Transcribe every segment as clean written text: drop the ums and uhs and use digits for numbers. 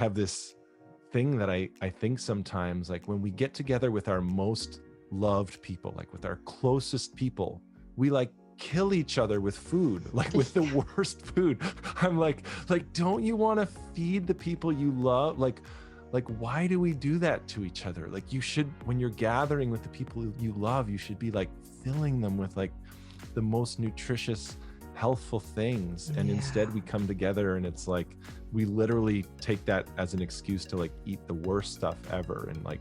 have this thing that I think sometimes, like when we get together with our most loved people, like with our closest people, we like kill each other with food, like with the worst food. I'm like, don't you want to feed the people you love? Like why do we do that to each other? Like you should, when you're gathering with the people you love, you should be like filling them with like the most nutritious, healthful things. And instead we come together and it's like, we literally take that as an excuse to like eat the worst stuff ever. And like,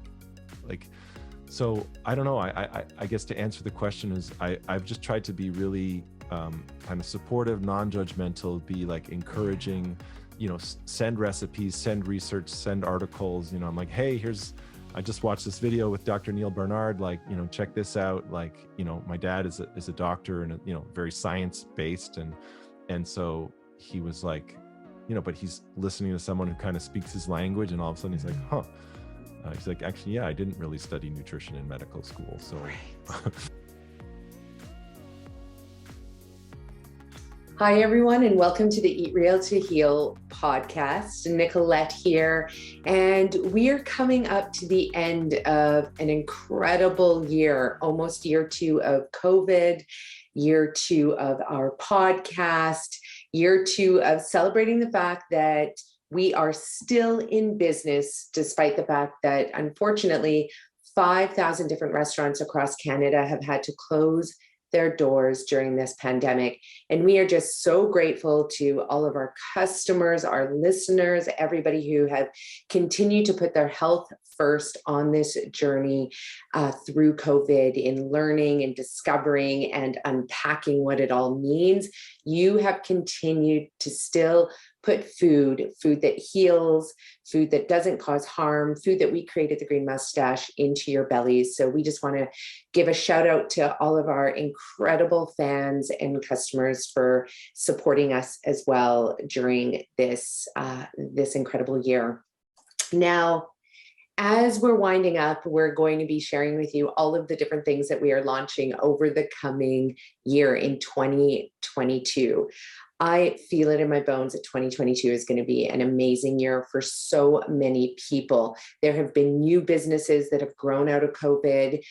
so I don't know, I guess to answer the question is I've just tried to be really kind of supportive, non-judgmental, be like encouraging, send recipes, send research, send articles. I'm like, hey, I just watched this video with Dr. Neil Barnard, like, check this out. Like, my dad is a doctor and, very science-based. And so he was like, but he's listening to someone who kind of speaks his language. And all of a sudden he's like, huh. He's like, actually, yeah, I didn't really study nutrition in medical school. So. Hi, everyone, and welcome to the Eat Real to Heal podcast. Nicolette here, and we are coming up to the end of an incredible year, almost year 2 of COVID, year 2 of our podcast, year 2 of celebrating the fact that we are still in business, despite the fact that, unfortunately, 5,000 different restaurants across Canada have had to close their doors during this pandemic. And we are just so grateful to all of our customers, our listeners, everybody who have continued to put their health first on this journey through COVID, in learning and discovering and unpacking what it all means. You have continued to still put food that heals, food that doesn't cause harm, food that we create at the Green Mustache into your bellies. So we just want to give a shout out to all of our incredible fans and customers for supporting us as well during this incredible year. Now, as we're winding up, we're going to be sharing with you all of the different things that we are launching over the coming year in 2022. I feel it in my bones that 2022 is going to be an amazing year for so many people. There have been new businesses that have grown out of COVID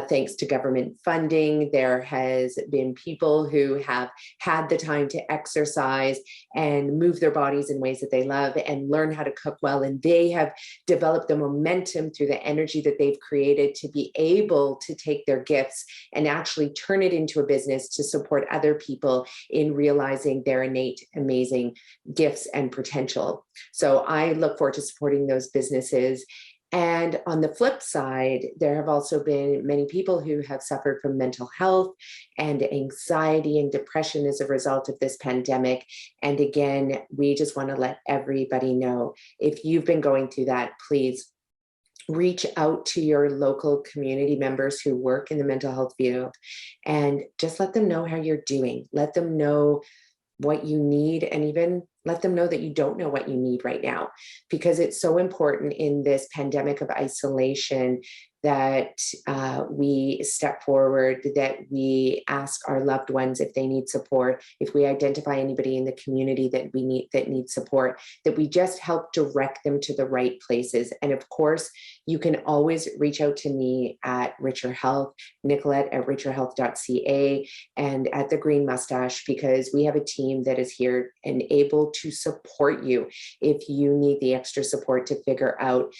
thanks to government funding. There has been people who have had the time to exercise and move their bodies in ways that they love and learn how to cook well. And they have developed the momentum through the energy that they've created to be able to take their gifts and actually turn it into a business to support other people in realizing their innate, amazing gifts and potential. So I look forward to supporting those businesses. And on the flip side, there have also been many people who have suffered from mental health and anxiety and depression as a result of this pandemic. And again, we just want to let everybody know, if you've been going through that, please reach out to your local community members who work in the mental health field and just let them know how you're doing. Let them know what you need, and even let them know that you don't know what you need right now, because it's so important in this pandemic of isolation that we step forward, that we ask our loved ones if they need support, if we identify anybody in the community that needs support, that we just help direct them to the right places. And of course, you can always reach out to me at Richer Health, Nicolette at richerhealth.ca, and at the Green Mustache, because we have a team that is here and able to support you if you need the extra support to figure out,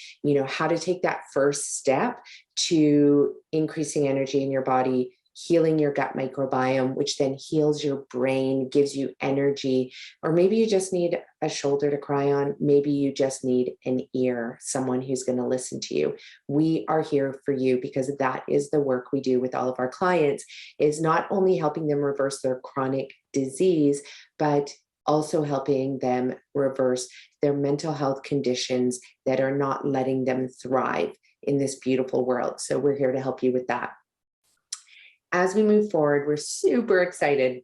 how to take that first step to increasing energy in your body, healing your gut microbiome, which then heals your brain, gives you energy. Or maybe you just need a shoulder to cry on. Maybe you just need an ear, someone who's going to listen to you. We are here for you, because that is the work we do with all of our clients, is not only helping them reverse their chronic disease, but also helping them reverse their mental health conditions that are not letting them thrive in this beautiful world. So we're here to help you with that. As we move forward, we're super excited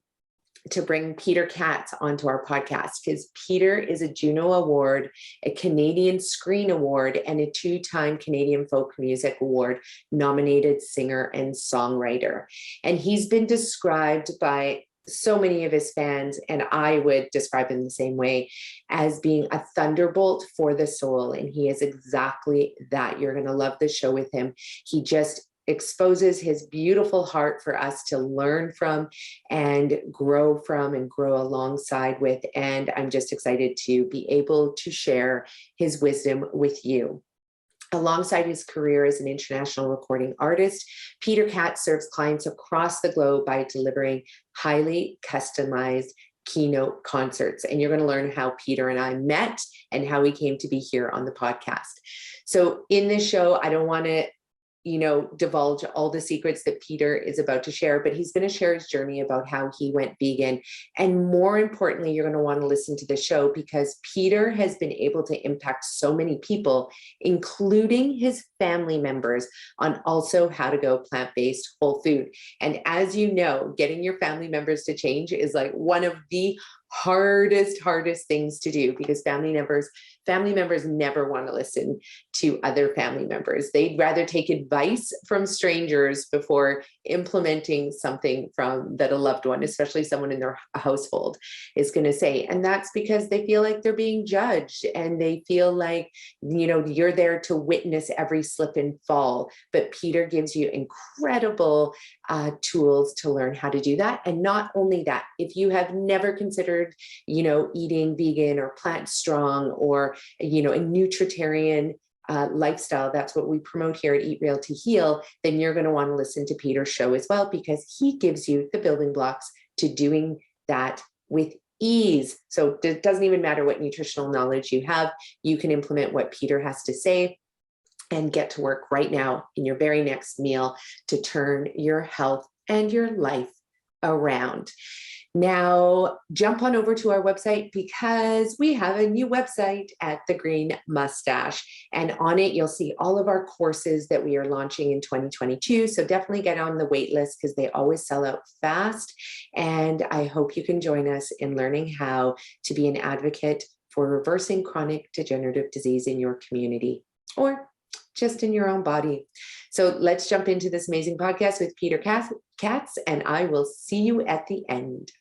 to bring Peter Katz onto our podcast, because Peter is a Juno Award, a Canadian Screen Award, and a 2-time Canadian Folk Music Award nominated singer and songwriter. And he's been described by so many of his fans, and I would describe him the same way, as being a thunderbolt for the soul. And he is exactly that. You're going to love the show with him. He just exposes his beautiful heart for us to learn from and grow from and grow alongside with. And I'm just excited to be able to share his wisdom with you. Alongside his career as an international recording artist, Peter Katz serves clients across the globe by delivering highly customized keynote concerts. And you're going to learn how Peter and I met and how we came to be here on the podcast. So in this show, I don't want to divulge all the secrets that Peter is about to share, but he's going to share his journey about how he went vegan. And more importantly, you're going to want to listen to the show because Peter has been able to impact so many people, including his family members, on also how to go plant-based whole food. And as you know, getting your family members to change is like one of the hardest things to do, because family members never want to listen to other family members. They'd rather take advice from strangers before implementing something from that a loved one, especially someone in their household, is going to say. And that's because they feel like they're being judged, and they feel like, you're there to witness every slip and fall. But Peter gives you incredible tools to learn how to do that. And not only that, if you have never considered, eating vegan or plant strong or, a nutritarian lifestyle, that's what we promote here at Eat Real to Heal, then you're going to want to listen to Peter's show as well, because he gives you the building blocks to doing that with ease. So it doesn't even matter what nutritional knowledge you have, you can implement what Peter has to say and get to work right now in your very next meal to turn your health and your life around. Now, jump on over to our website, because we have a new website at The Green Mustache. And on it, you'll see all of our courses that we are launching in 2022. So definitely get on the wait list, because they always sell out fast. And I hope you can join us in learning how to be an advocate for reversing chronic degenerative disease in your community, or just in your own body. So let's jump into this amazing podcast with Peter Katz, and I will see you at the end.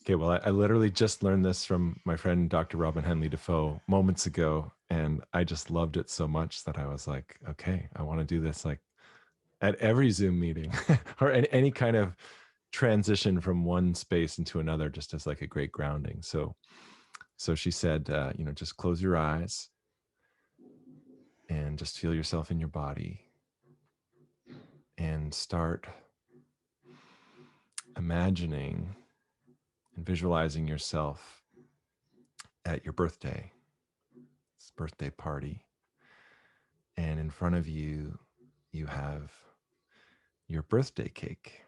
Okay, well, I literally just learned this from my friend, Dr. Robin Henley Defoe, moments ago, and I just loved it so much that I was like, okay, I want to do this like at every Zoom meeting or any kind of transition from one space into another, just as like a great grounding. So she said, just close your eyes and just feel yourself in your body and start imagining and visualizing yourself at your birthday, it's birthday party. And in front of you, you have your birthday cake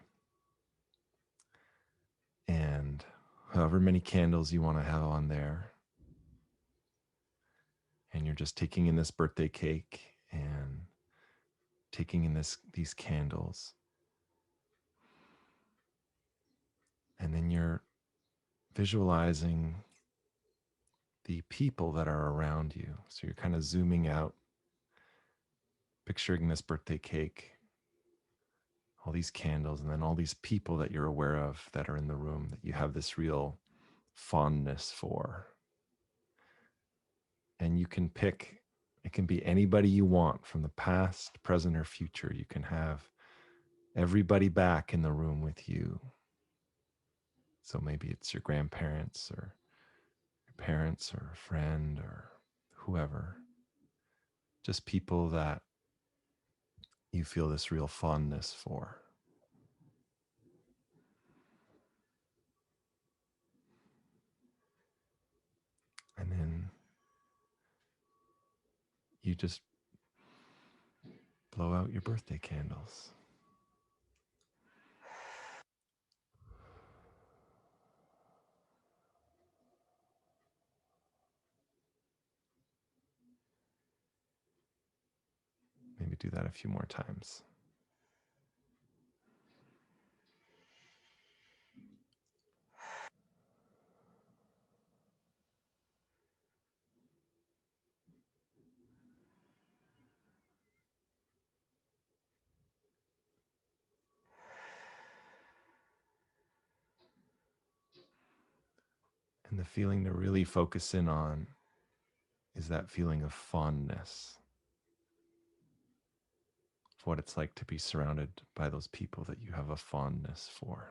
and however many candles you want to have on there. And you're just taking in this birthday cake and taking in these candles. And then you're visualizing the people that are around you. So you're kind of zooming out, picturing this birthday cake, all these candles, and then all these people that you're aware of that are in the room that you have this real fondness for. And you can pick, it can be anybody you want from the past, present, or future. You can have everybody back in the room with you. So maybe it's your grandparents or your parents or a friend or whoever. Just people that you feel this real fondness for. And then you just blow out your birthday candles. Maybe do that a few more times. And the feeling to really focus in on is that feeling of fondness, of what it's like to be surrounded by those people that you have a fondness for.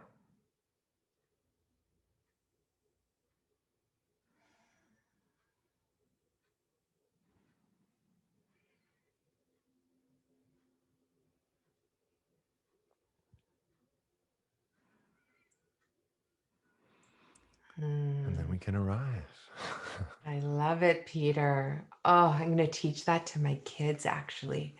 And then we can arrive. I love it, Peter. Oh, I'm going to teach that to my kids, actually.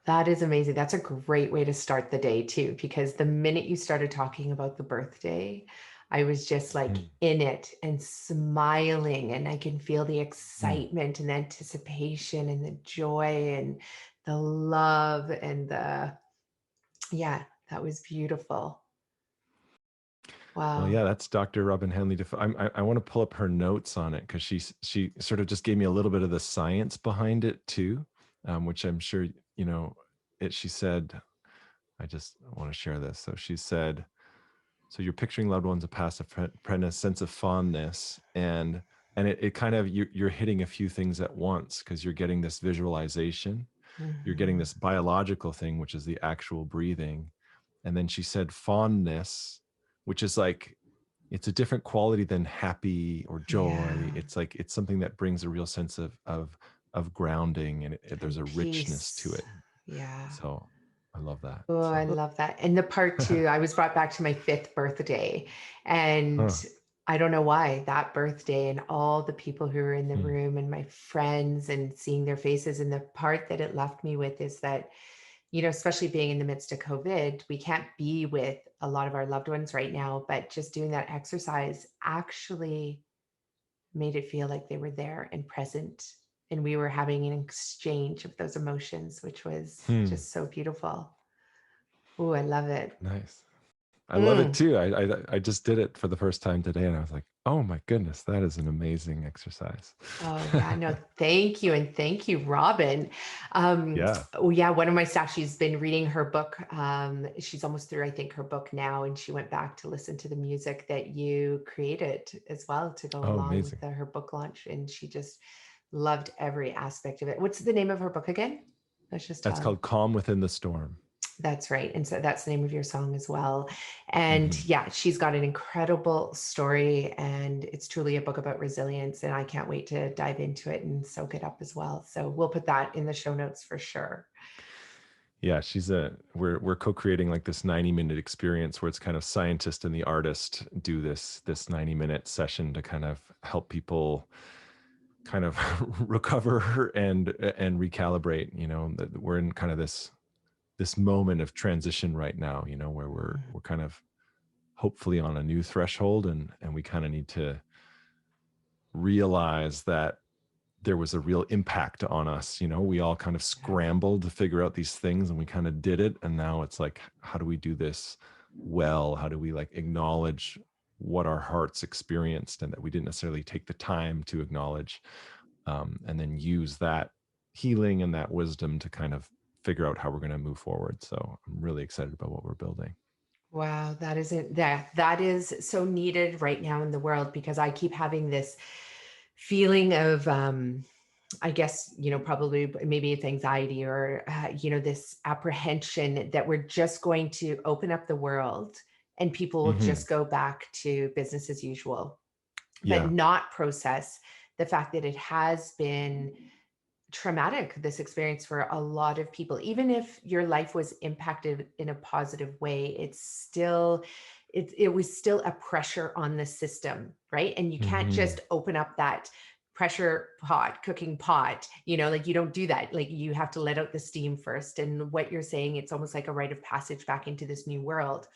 That is amazing. That's a great way to start the day, too, because the minute you started talking about the birthday, I was just like in it and smiling, and I can feel the excitement and the anticipation and the joy and the love and yeah, that was beautiful. Wow. Well, yeah, that's Dr. Robin Hanley. I want to pull up her notes on it because she sort of just gave me a little bit of the science behind it too, which I'm sure, she said, I just want to share this. So she said, so you're picturing loved ones of past apprentice, sense of fondness, and it kind of, you're hitting a few things at once because you're getting this visualization, you're getting this biological thing, which is the actual breathing. And then she said fondness, which is like, it's a different quality than happy or joy. Yeah. It's like, it's something that brings a real sense of grounding, and there's a richness to it. Yeah. So I love that. Oh, I love that. And the part two, I was brought back to my 5th birthday, and I don't know why that birthday and all the people who were in the room and my friends and seeing their faces. And the part that it left me with is that, especially being in the midst of COVID, we can't be with a lot of our loved ones right now, but just doing that exercise actually made it feel like they were there and present. And we were having an exchange of those emotions, which was just so beautiful. Oh, I love it. Nice. I love it too. I just did it for the first time today, and I was like, oh my goodness, that is an amazing exercise. Oh yeah, no, thank you. And thank you, Robin. Yeah. Oh yeah, one of my staff, she's been reading her book. She's almost through, I think, her book now. And she went back to listen to the music that you created as well to go along with her book launch. And she just loved every aspect of it. What's the name of her book again? That's called Calm Within the Storm. That's right. And so that's the name of your song as well. And yeah, she's got an incredible story, and it's truly a book about resilience. And I can't wait to dive into it and soak it up as well. So we'll put that in the show notes for sure. Yeah, we're co-creating like this 90-minute experience where it's kind of scientist and the artist do this 90-minute session to kind of help people kind of recover and recalibrate. That we're in kind of this moment of transition right now, where we're kind of hopefully on a new threshold, and we kind of need to realize that there was a real impact on us. We all kind of scrambled to figure out these things, and we kind of did it. And now it's like, how do we do this well? How do we like acknowledge what our hearts experienced and that we didn't necessarily take the time to acknowledge, and then use that healing and that wisdom to kind of figure out how we're going to move forward. So I'm really excited about what we're building. Wow, that is so needed right now in the world, because I keep having this feeling of, I guess, probably maybe it's anxiety or, this apprehension that we're just going to open up the world and people will just go back to business as usual, but not process the fact that it has been traumatic, this experience for a lot of people. Even if your life was impacted in a positive way, it was still a pressure on the system, right? And you can't just open up that cooking pot, like you don't do that. Like you have to let out the steam first. And what you're saying, it's almost like a rite of passage back into this new world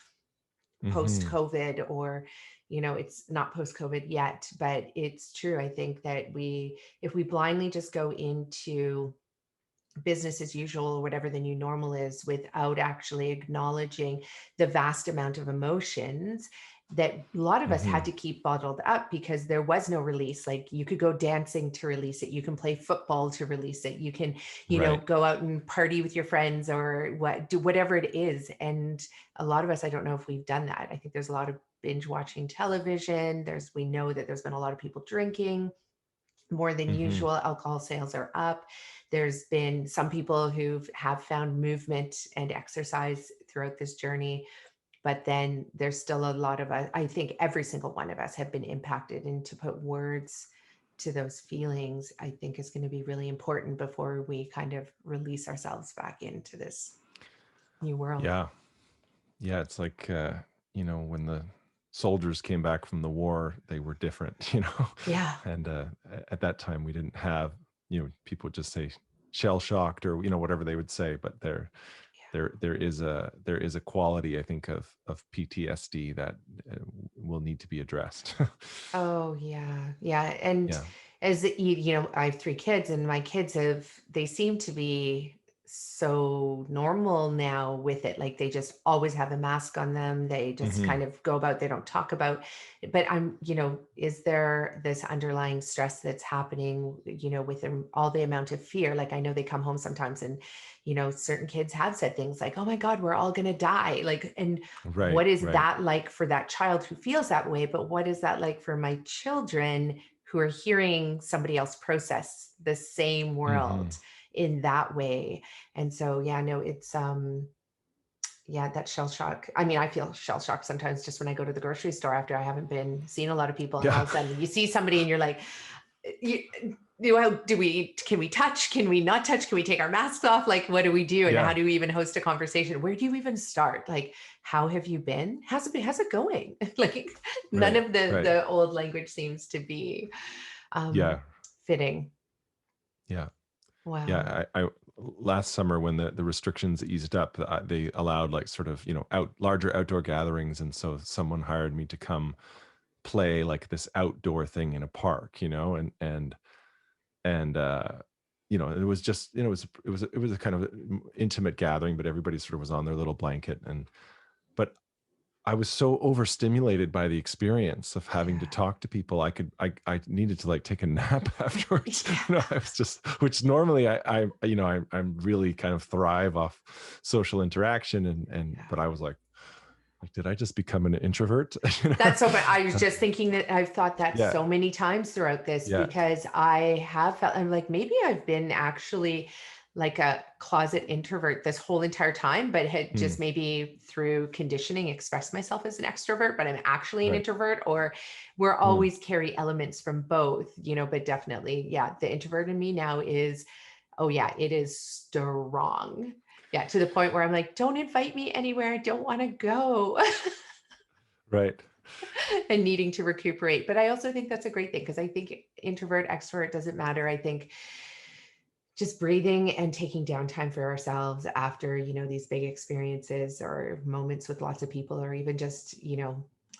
post-COVID, or it's not post-COVID yet, but it's true. I think that if we blindly just go into business as usual, or whatever the new normal is, without actually acknowledging the vast amount of emotions that a lot of us had to keep bottled up because there was no release. Like you could go dancing to release it. You can play football to release it. You can, go out and party with your friends or do whatever it is. And a lot of us, I don't know if we've done that. I think there's a lot of binge watching television. We know that there's been a lot of people drinking more than usual. Alcohol sales are up. There's been some people who have found movement and exercise throughout this journey, but then there's still a lot of us. I think every single one of us have been impacted, and to put words to those feelings, I think is going to be really important before we kind of release ourselves back into this new world. Yeah. Yeah. It's like, when the soldiers came back from the war, they were different, Yeah. and at that time we didn't have, people would just say shell shocked or, whatever they would say, but there is a quality, I think, of PTSD that will need to be addressed. Oh, yeah. Yeah. And Yeah. as I have 3 kids, and my kids they seem to be so normal now with it. Like they just always have a mask on them. They just Hmm. kind of go about, they don't talk about, but is there this underlying stress that's happening, with all the amount of fear? Like I know they come home sometimes and, certain kids have said things like, oh my God, we're all going to die. Like, and Right. what is Right. that like for that child who feels that way? But what is that like for my children who are hearing somebody else process the same Hmm. world in that way? And so, yeah, no, it's, yeah, that shell shock. I mean, I feel shell shock sometimes just when I go to the grocery store after I haven't been seeing a lot of people, and all Yeah. of a sudden you see somebody and you're like, you, can we touch? Can we not touch? Can we take our masks off? Like, what do we do? And how Yeah. do we even host a conversation? Where do you even start? Like, how have you been? How's it going? Like none Right. of the Right. the old language seems to be Yeah. fitting. Yeah. Wow. Yeah. I last summer when the restrictions eased up, they allowed like sort of, larger outdoor gatherings. And so someone hired me to come play like this outdoor thing in a park, and it was just, it was a kind of intimate gathering, but everybody sort of was on their little blanket. But I was so overstimulated by the experience of having to Yeah. talk to people. I needed to like take a nap afterwards. Yeah. I was just, which normally I'm really kind of thrive off social interaction, but I was like, did I just become an introvert? That's so funny. I was just thinking that I've thought that Yeah. so many times throughout this, Yeah. because I have felt, I'm like, maybe I've been actually like a closet introvert this whole entire time, but had Hmm. just maybe through conditioning expressed myself as an extrovert, but I'm actually an Right. introvert, or we're Hmm. always carry elements from both, but definitely, yeah, the introvert in me now is, oh yeah, it is strong. Yeah, to the point where I'm like, don't invite me anywhere. I don't want to go. Right. And needing to recuperate. But I also think that's a great thing, because I think introvert, extrovert doesn't matter. I think just breathing and taking downtime for ourselves after, these big experiences or moments with lots of people, or even just,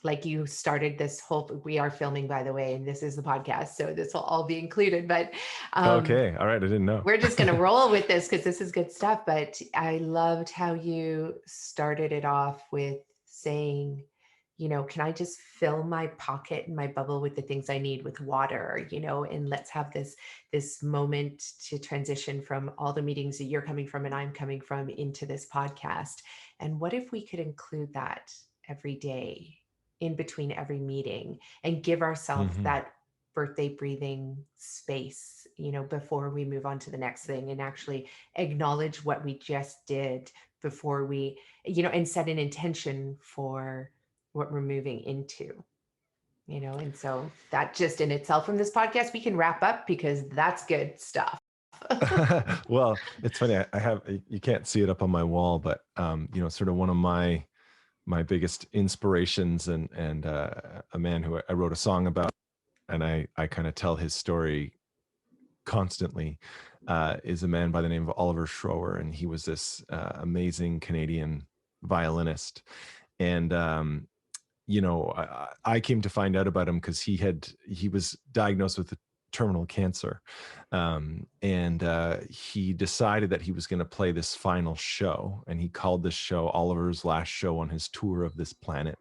like you started this whole, we are filming, by the way, and this is the podcast, so this will all be included, but Okay. All right. I didn't know. we're just going to roll with this because this is good stuff. But I loved how you started it off with saying, can I just fill my pocket and my bubble with the things I need with water, and let's have this moment to transition from all the meetings that you're coming from and I'm coming from into this podcast. And what if we could include that every day in between every meeting, and give ourselves Hmm. that birthday breathing space, before we move on to the next thing, and actually acknowledge what we just did before we, and set an intention for what we're moving into, and so that just in itself, from this podcast, we can wrap up, because that's good stuff. Well, it's funny. I have, you can't see it up on my wall, but sort of one of my biggest inspirations, and a man who I wrote a song about, and I kind of tell his story constantly, is a man by the name of Oliver Schroer, and he was this amazing Canadian violinist. And I came to find out about him because he was diagnosed with terminal cancer, and he decided that he was going to play this final show, and he called this show Oliver's last show on his tour of this planet.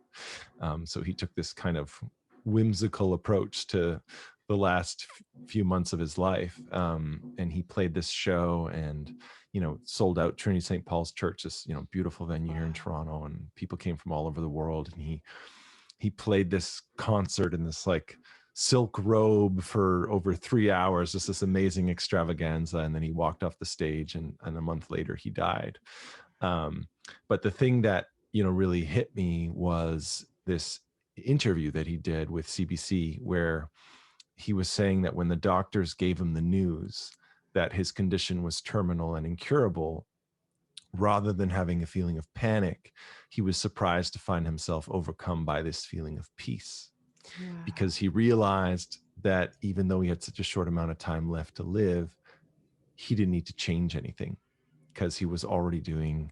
So he took this kind of whimsical approach to the last few months of his life, and he played this show, and sold out Trinity St. Paul's Church, this beautiful venue here in Toronto, and people came from all over the world, and he he played this concert in this like silk robe for over 3 hours, just this amazing extravaganza. And then he walked off the stage, and a month later he died. But the thing that, really hit me was this interview that he did with CBC, where he was saying that when the doctors gave him the news that his condition was terminal and incurable, rather than having a feeling of panic, he was surprised to find himself overcome by this feeling of peace, Wow. because he realized that even though he had such a short amount of time left to live, he didn't need to change anything, because he was already doing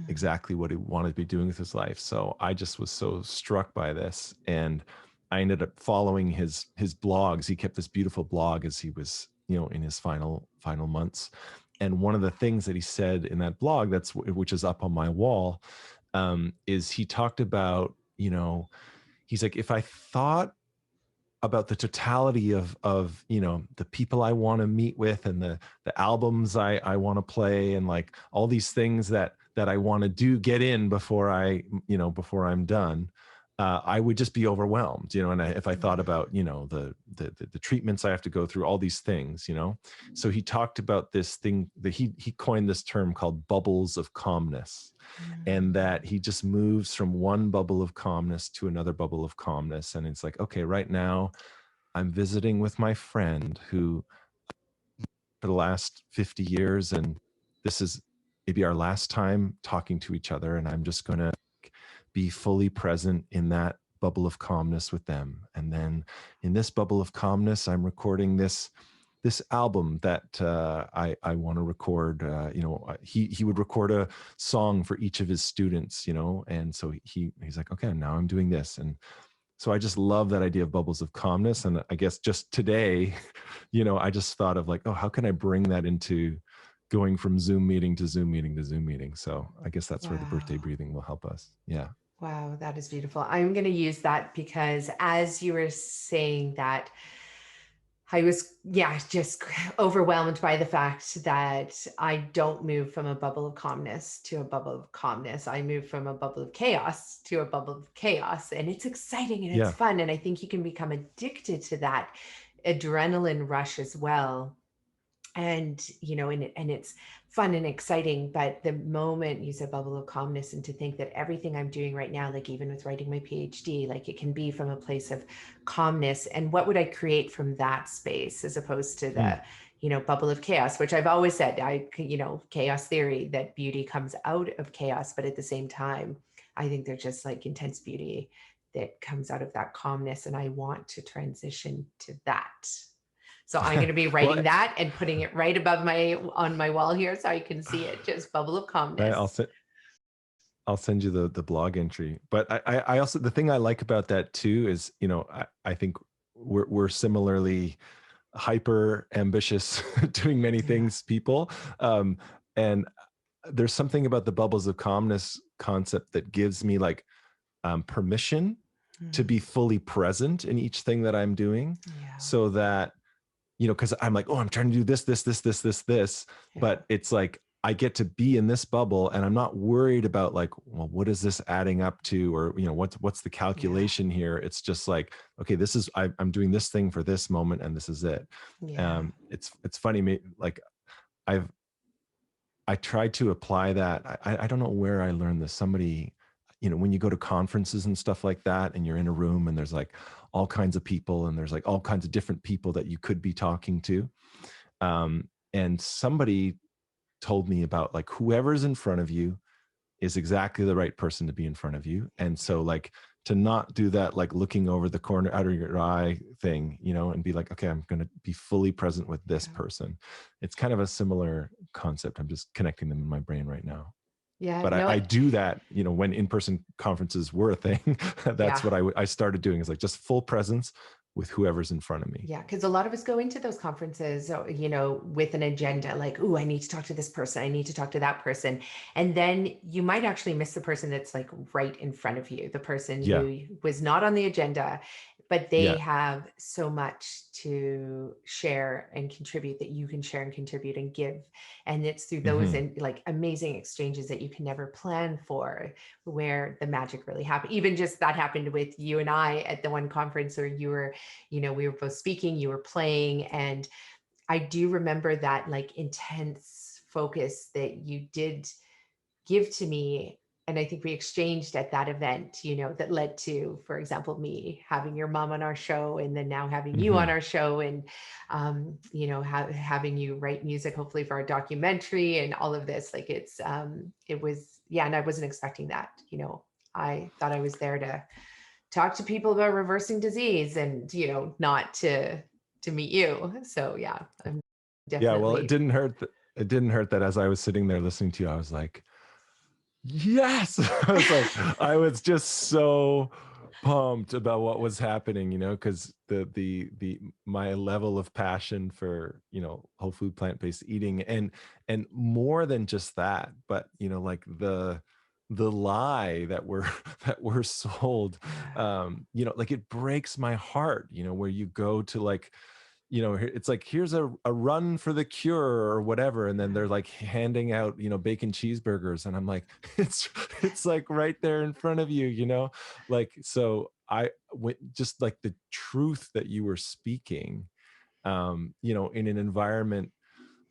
exactly what he wanted to be doing with his life. So I just was so struck by this, and I ended up following his blogs. He kept this beautiful blog as he was, in his final months. And one of the things that he said in that blog, which is up on my wall, is he talked about, he's like, if I thought about the totality of the people I want to meet with, and the albums I want to play, and like all these things that I want to get in before I'm done, I would just be overwhelmed, and if I thought about, the treatments I have to go through, all these things, So he talked about this thing that he coined this term called bubbles of calmness, and that he just moves from one bubble of calmness to another bubble of calmness. And it's like, okay, right now I'm visiting with my friend who for the last 50 years, and this is maybe our last time talking to each other, and I'm just going to be fully present in that bubble of calmness with them. And then in this bubble of calmness, I'm recording this album that I want to record. He would record a song for each of his students, and so he's like, okay, now I'm doing this. And so I just love that idea of bubbles of calmness. And I guess just today, I just thought of like, oh, how can I bring that into going from Zoom meeting to Zoom meeting to Zoom meeting? So I guess that's where the birthday breathing will help us. Yeah. Wow, that is beautiful. I'm going to use that because as you were saying that, I was, just overwhelmed by the fact that I don't move from a bubble of calmness to a bubble of calmness. I move from a bubble of chaos to a bubble of chaos. And it's exciting and it's fun. And I think you can become addicted to that adrenaline rush as well. And, and it's fun and exciting, but the moment you said bubble of calmness, and to think that everything I'm doing right now, like even with writing my PhD, like it can be from a place of calmness. And what would I create from that space as opposed to the, bubble of chaos, which I've always said, chaos theory, that beauty comes out of chaos. But at the same time, I think there's just like intense beauty that comes out of that calmness. And I want to transition to that. So I'm going to be writing that and putting it right above on my wall here, so I can see it, just bubble of calmness. I'll send you the blog entry. But I also, the thing I like about that too is, I think we're similarly hyper ambitious, doing many things, people. And there's something about the bubbles of calmness concept that gives me like permission to be fully present in each thing that I'm doing, so that, because I'm like, oh, I'm trying to do this. But it's like, I get to be in this bubble, and I'm not worried about like, well, what is this adding up to? Or, what's the calculation here? It's just like, okay, I'm doing this thing for this moment, and this is it. It's funny, like I tried to apply that. I don't know where I learned this. Somebody, when you go to conferences and stuff like that, and you're in a room and there's like all kinds of people, and there's like all kinds of different people that you could be talking to. And somebody told me about like, whoever's in front of you is exactly the right person to be in front of you. And so like, to not do that, like looking over the corner out of your eye thing, and be like, okay, I'm going to be fully present with this person. It's kind of a similar concept. I'm just connecting them in my brain right now. Yeah, but I do that, when in-person conferences were a thing. That's what I started doing, is like just full presence with whoever's in front of me. Yeah, because a lot of us go into those conferences, with an agenda, like, oh, I need to talk to this person, I need to talk to that person. And then you might actually miss the person that's like right in front of you, the person who was not on the agenda, but they Yeah. have so much to share and contribute that you can share and contribute and give. And it's through those Hmm. and like amazing exchanges that you can never plan for, where the magic really happened. Even just that happened with you and I at the one conference where you were, we were both speaking, you were playing. And I do remember that like intense focus that you did give to me. And I think we exchanged at that event, that led to, for example, me having your mom on our show and then now having you on Hmm. our show and, having you write music, hopefully for our documentary and all of this. Like it was, yeah. And I wasn't expecting that, I thought I was there to talk to people about reversing disease and, not to meet you. So yeah, I'm Yeah. Well, it definitely. didn't hurt. It didn't hurt that as I was sitting there listening to you, I was like, yes. I was like, I was just so pumped about what was happening, because the my level of passion for, whole food, plant-based eating, and more than just that, but like the lie that we're that we're sold, like it breaks my heart, where you go to like, it's like, here's a run for the cure or whatever, and then they're like handing out, bacon cheeseburgers, and I'm like, it's like right there in front of you, like, so I went, just like the truth that you were speaking, in an environment,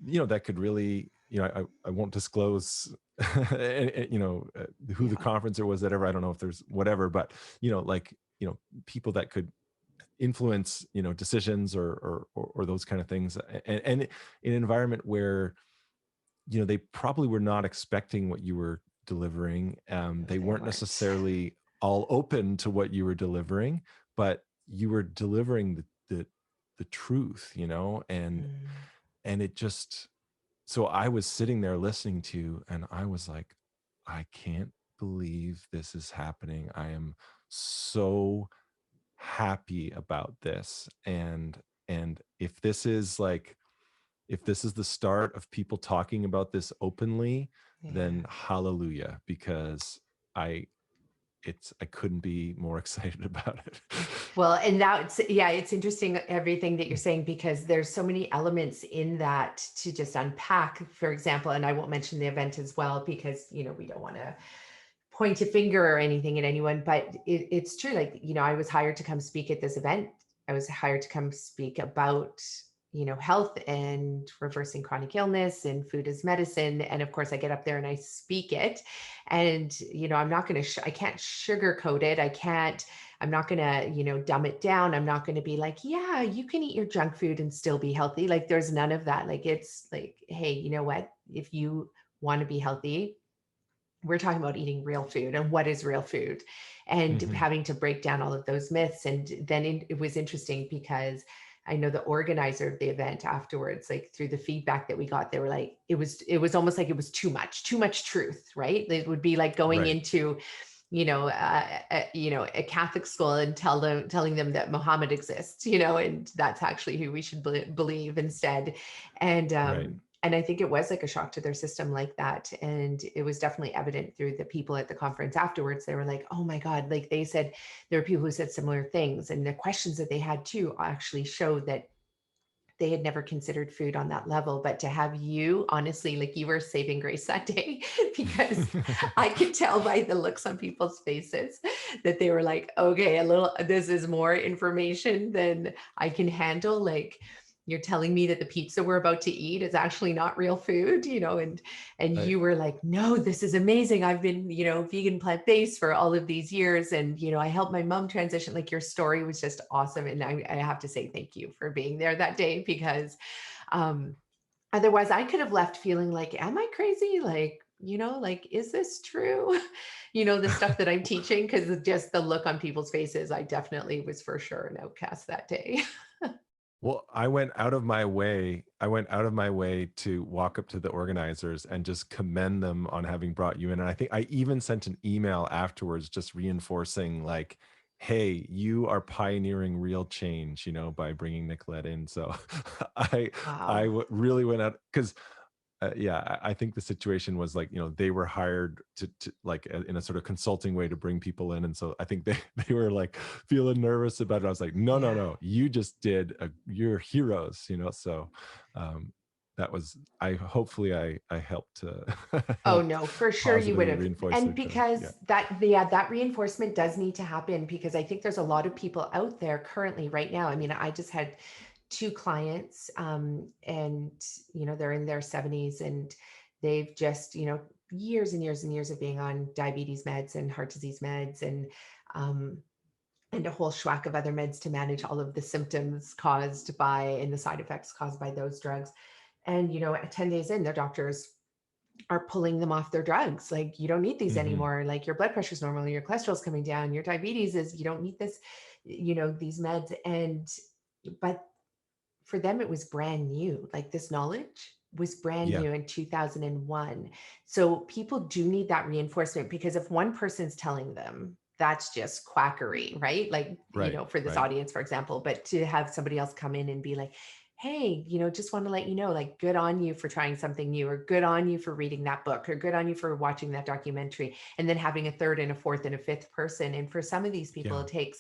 that could really, I won't disclose who the Yeah. conferencer was that ever, I don't know if there's whatever, but like, people that could influence, decisions or those kind of things, and in an environment where, they probably were not expecting what you were delivering. No, They they weren't weren't. necessarily all open to what you were delivering, but you were delivering the truth, Mm. and it just, so I was sitting there listening to you, and I was like, I can't believe this is happening. I am so happy about this. And if this is the start of people talking about this openly, Yeah. then hallelujah, because I I couldn't be more excited about it. Well, and that's, yeah, it's interesting everything that you're saying because there's so many elements in that to just unpack, for example, and I won't mention the event as well because, we don't want to point a finger or anything at anyone, but it's true. Like, I was hired to come speak at this event. I was hired to come speak about, health and reversing chronic illness and food as medicine. And of course, I get up there and I speak it. And, I'm not going to, I can't sugarcoat it. I'm not going to, dumb it down. I'm not going to be like, yeah, you can eat your junk food and still be healthy. Like, there's none of that. Like, it's like, hey, you know what? If you want to be healthy, we're talking about eating real food and what is real food and Hmm. having to break down all of those myths. And then it was interesting because I know the organizer of the event afterwards, like through the feedback that we got, they were like, it was almost like it was too much truth, right? It would be like going Right. into, a Catholic school and telling them that Muhammad exists, and that's actually who we should believe instead. And Right. and I think it was like a shock to their system like that. And it was definitely evident through the people at the conference afterwards. They were like, oh my God, like they said, there were people who said similar things. And the questions that they had too actually showed that they had never considered food on that level. But to have you, honestly, like you were saving grace that day because I could tell by the looks on people's faces that they were like, okay, this is more information than I can handle. Like, you're telling me that the pizza we're about to eat is actually not real food, and I, you were like, no, this is amazing. I've been, vegan plant-based for all of these years. And, I helped my mom transition. Like your story was just awesome. And I have to say thank you for being there that day because um, otherwise I could have left feeling like, am I crazy? Like, like, is this true? The stuff that I'm teaching, because just the look on people's faces, I definitely was for sure an outcast that day. Well, I went out of my way. I went out of my way to walk up to the organizers and just commend them on having brought you in. And I think I even sent an email afterwards, just reinforcing like, "Hey, you are pioneering real change, by bringing Nicolette in." So, I Wow. really went out because yeah, I think the situation was like, they were hired to like in a sort of consulting way to bring people in. And so I think they, they were like feeling nervous about it. I was like, no, no, Yeah. no, you just did, you're heroes, so that was, hopefully I helped to Oh helped no, for sure you would positively have. reinforce their And trust. Yeah. because that, yeah, that reinforcement does need to happen, because I think there's a lot of people out there currently right now. I mean, I just had two clients, and they're in their 70s, and they've just, years and years and years of being on diabetes meds and heart disease meds, um, and a whole schwack of other meds to manage all of the symptoms caused by and the side effects caused by those drugs. And 10 days in, their doctors are pulling them off their drugs. Like, you don't need these Hmm. anymore. Like, your blood pressure's normal, your cholesterol's coming down, your diabetes is, you don't need this, these meds. But for them, it was brand new. Like, this knowledge was brand Yeah. new in 2001. So people do need that reinforcement, because if one person's telling them, that's just quackery, right? Like, Right. for this Right. audience, for example, but to have somebody else come in and be like, hey, just want to let you know, like, good on you for trying something new, or good on you for reading that book, or good on you for watching that documentary, and then having a third and a fourth and a fifth person. And for some of these people, Yeah.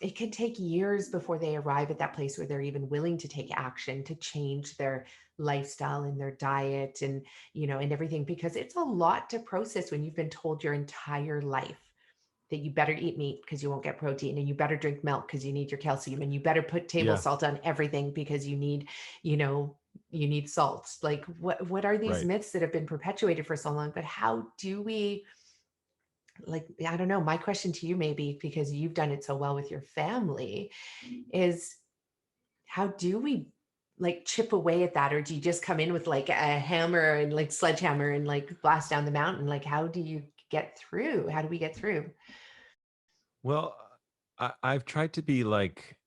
it can take years before they arrive at that place where they're even willing to take action to change their lifestyle and their diet, and everything, because it's a lot to process when you've been told your entire life that you better eat meat because you won't get protein, and you better drink milk because you need your calcium, and you better put table Yeah. salt on everything because you know you need salt. Like, what are these Right. myths that have been perpetuated for so long? But how do we, like, I don't know, my question to you, maybe because you've done it so well with your family, is how do we, like, chip away at that? Or do you just come in with like a hammer and like sledgehammer and like blast down the mountain? Like, how do you get through? How do we get through? Well, I've tried to be like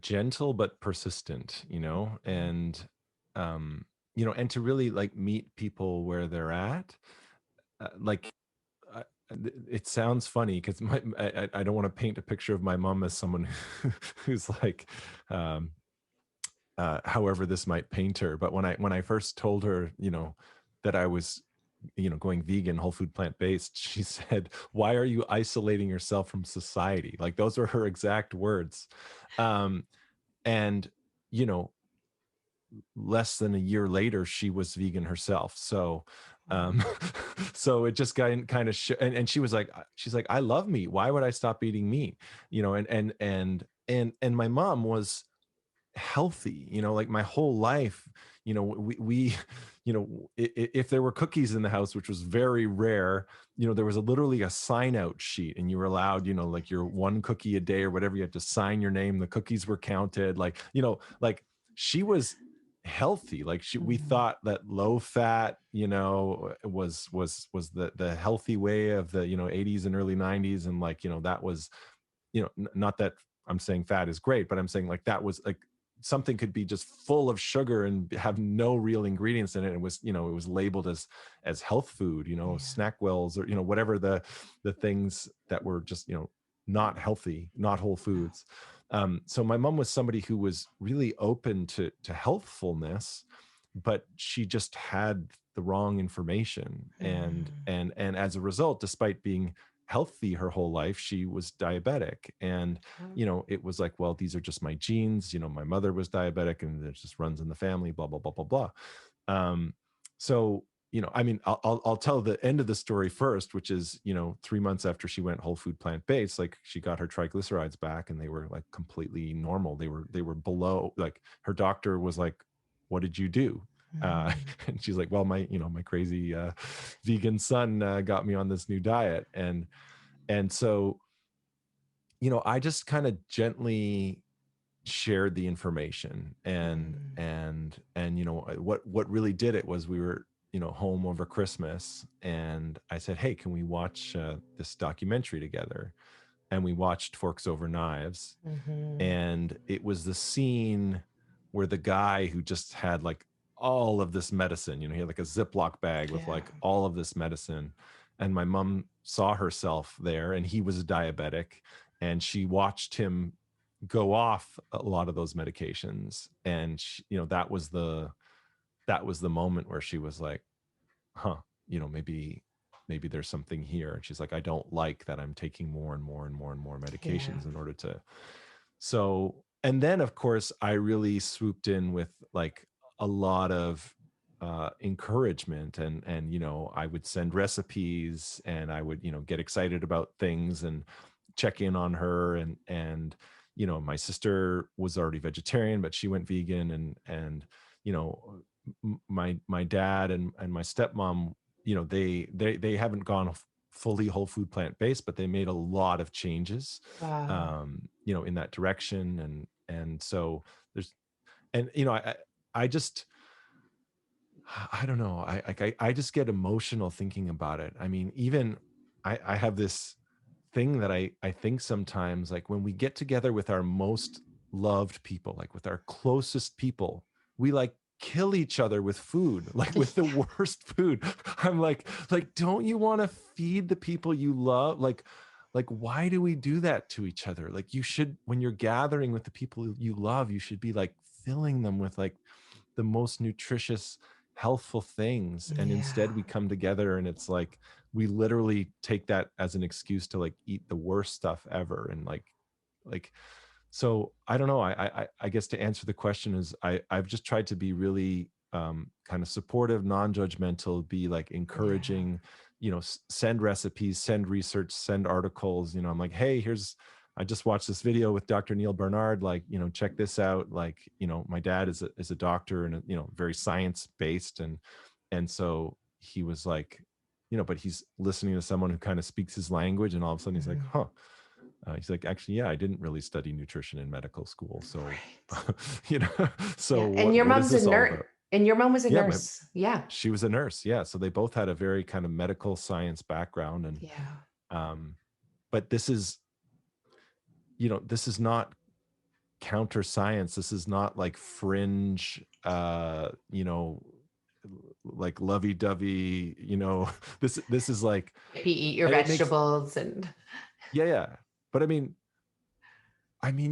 gentle but persistent, Mhm. and to really like meet people where they're at. Like, it sounds funny because I don't want to paint a picture of my mom as someone who's like, um, however this might paint her. But when I first told her, that I was, going vegan, whole food, plant based, she said, "Why are you isolating yourself from society?" Like, those were her exact words. Um, and you know, less than a year later, she was vegan herself. So, um, so it just got kind of, and she was like, she's like, "I love meat. Why would I stop eating meat?" And my mom was healthy, like my whole life. We if there were cookies in the house, which was very rare, there was literally a sign out sheet, and you were allowed, like your one cookie a day or whatever. You had to sign your name. The cookies were counted. Like, like she was healthy. Like, we Mhm. thought that low fat, was the healthy way of the 80s and early 90s. And like, that was, not that I'm saying fat is great, but I'm saying like that was like something could be just full of sugar and have no real ingredients in it. It was, it was labeled as health food, Yeah. snack wells, or whatever the things that were just, not healthy, not whole Wow. foods. So my mom was somebody who was really open to healthfulness, but she just had the wrong information. and Mhm. and and as a result, despite being healthy her whole life, she was diabetic. And Oh. it was like, well, these are just my genes. My mother was diabetic, and it just runs in the family, blah blah blah blah blah. um so, I mean, I'll tell the end of the story first, which is, 3 months after she went whole food, plant based, like, she got her triglycerides back, and they were like completely normal. They were below, like, her doctor was like, "What did you do?" uh Mhm. and she's like, "Well, my crazy vegan son got me on this new diet." And so, I just kind of gently shared the information. Mhm. And what really did it was, we were, home over Christmas, and I said, "Hey, can we watch this documentary together?" And we watched Forks Over Knives. Mhm. And it was the scene where the guy who just had like all of this medicine, he had like a Ziploc bag with Yeah. like all of this medicine. And my mom saw herself there, and he was a diabetic. And she watched him go off a lot of those medications. And that was that was the moment where she was like, huh, maybe there's something here. And she's like, I don't like that I'm taking more and more and more and more Yeah. medications in order to. So, and then of course I really swooped in with like a lot of encouragement, and I would send recipes, and I would get excited about things and check in on her, and my sister was already vegetarian, but she went vegan, and you know my dad and my stepmom, they haven't gone fully whole food plant based, but they made a lot of changes Wow. in that direction. And so there's, and I just, I don't know, I just get emotional thinking about it. I mean, even I have this thing that I think sometimes, like when we get together with our most loved people, like with our closest people, we like kill each other with food, like with the worst food. I'm like, don't you want to feed the people you love? Like why do we do that to each other? Like you should, when you're gathering with the people you love, you should be like filling them with like the most nutritious, healthful things. And instead Yeah. we come together and it's like we literally take that as an excuse to like eat the worst stuff ever. And like so I don't know. I guess to answer the question is I've just tried to be really kind of supportive, non-judgmental, be like Yeah. encouraging, send recipes, send research, send articles. I'm like, hey, I just watched this video with Dr. Neil Barnard, like, check this out. Like, my dad is a doctor, and, very science based. And so he was like, but he's listening to someone who kind of speaks his language. And all of a sudden he's like, Mhm. huh. He's like, actually, yeah, I didn't really study nutrition in medical school. So, Right. you know, so Yeah. And your what is mom's a this all nurse. about? And your mom was a Yeah, nurse. Yeah. she was a nurse. Yeah. So they both had a very kind of medical science background. And, Yeah. um, but this is not counter science. This is not like fringe, like lovey-dovey, this is like, If you eat your and it makes, vegetables and yeah. But I mean,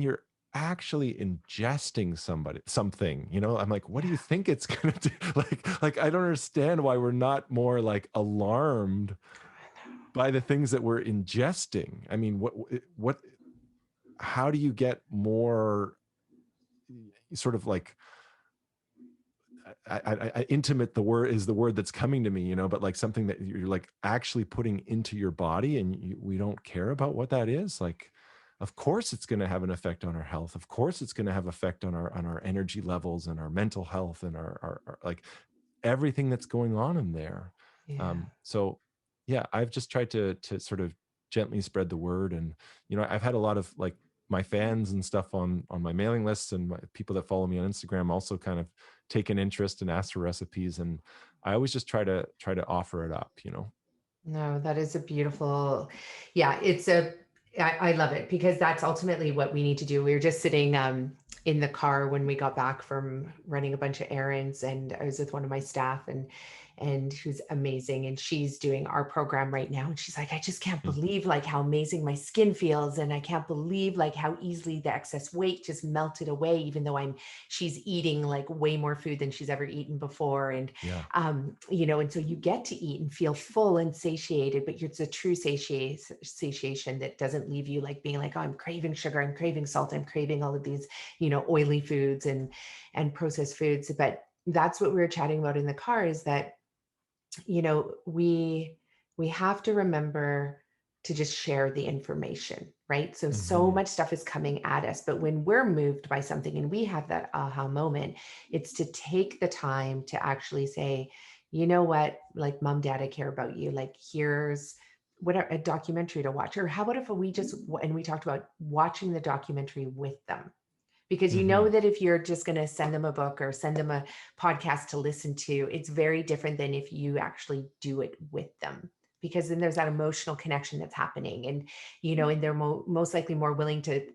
you're actually ingesting something, I'm like, what do you yeah. think it's gonna do? Like I don't understand why we're not more like alarmed I know. by the things that we're ingesting. I mean, what how do you get more sort of like, intimate, the word is the word that's coming to me, but like something that you're like actually putting into your body, and we don't care about what that is. Like, of course it's going to have an effect on our health. Of course it's going to have effect on our energy levels and our mental health and our like everything that's going on in there. Yeah. So yeah, I've just tried to sort of gently spread the word. And I've had a lot of like my fans and stuff on my mailing lists, and people that follow me on Instagram also kind of take an interest and ask for recipes, and I always just try to offer it up. No, that is a beautiful, yeah, I love it because that's ultimately what we need to do. We were just sitting in the car when we got back from running a bunch of errands, and I was with one of my staff, and who's amazing, and she's doing our program right now, and she's like, I just can't Mm. believe like how amazing my skin feels, and I can't believe like how easily the excess weight just melted away, even though she's eating like way more food than she's ever eaten before. And Yeah. and so you get to eat and feel full and satiated, but it's a true satiation that doesn't leave you like being like, oh, I'm craving sugar, I'm craving salt, I'm craving all of these, oily foods and processed foods. But that's what we were chatting about in the car, is that, we have to remember to just share the information, right? So Hmm. much stuff is coming at us, but when we're moved by something and we have that aha moment, it's to take the time to actually say, you know what, like, mom, dad, I care about you. Like, here's a documentary to watch. Or how about if and we talked about watching the documentary with them, because you Hmm. know that if you're just going to send them a book or send them a podcast to listen to, it's very different than if you actually do it with them, because then there's that emotional connection that's happening. And they're most likely more willing to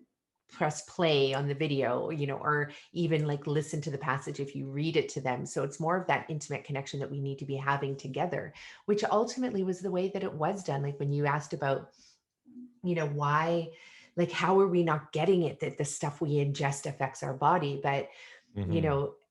press play on the video, or even like listen to the passage if you read it to them. So it's more of that intimate connection that we need to be having together, which ultimately was the way that it was done. Like when you asked about, why, like, how are we not getting it, that the stuff we ingest affects our body? But, Hmm.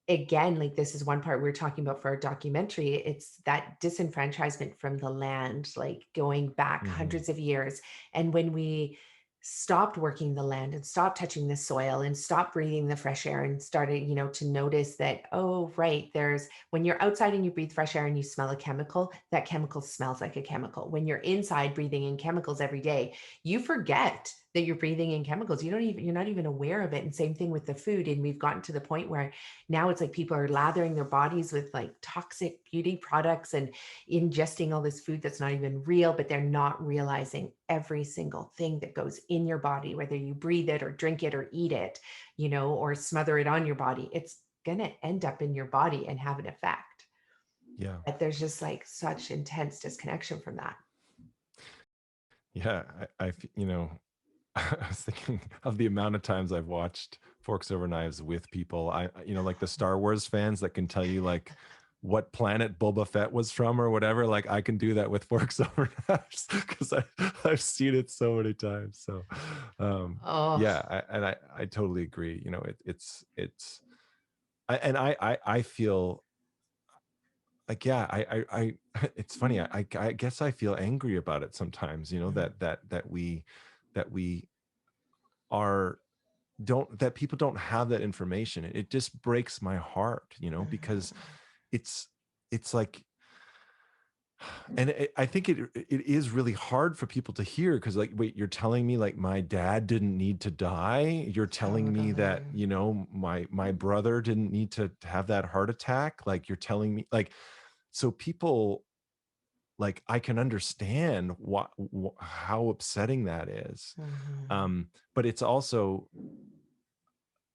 again, like this is one part we're talking about for our documentary. It's that disenfranchisement from the land, like going back Hmm. hundreds of years. And when we stopped working the land and stopped touching the soil and stopped breathing the fresh air and started, to notice that, oh, right, there's when you're outside and you breathe fresh air and you smell a chemical, that chemical smells like a chemical. When you're inside breathing in chemicals every day, you forget that you're breathing in chemicals. You're not even aware of it. And same thing with the food. And we've gotten to the point where now it's like people are lathering their bodies with like toxic beauty products and ingesting all this food that's not even real, but they're not realizing every single thing that goes in your body, whether you breathe it or drink it or eat it, or smother it on your body. It's going to end up in your body and have an effect. Yeah. But there's just like such intense disconnection from that. Yeah. I was thinking of the amount of times I've watched Forks Over Knives with people. Like the Star Wars fans that can tell you like what planet Boba Fett was from or whatever. Like I can do that with Forks Over Knives because I've seen it so many times. So, Oh, yeah, I totally agree. I feel like, yeah, it's funny. I guess I feel angry about it sometimes. That we are don't that people don't have that information. It just breaks my heart, because it's like, and I think it is really hard for people to hear because, like, wait, you're telling me like my dad didn't need to die? You're telling me that, totally. my brother didn't need to have that heart attack? Like, you're telling me, like, so people, like, I can understand how upsetting that is. Mhm. But it's also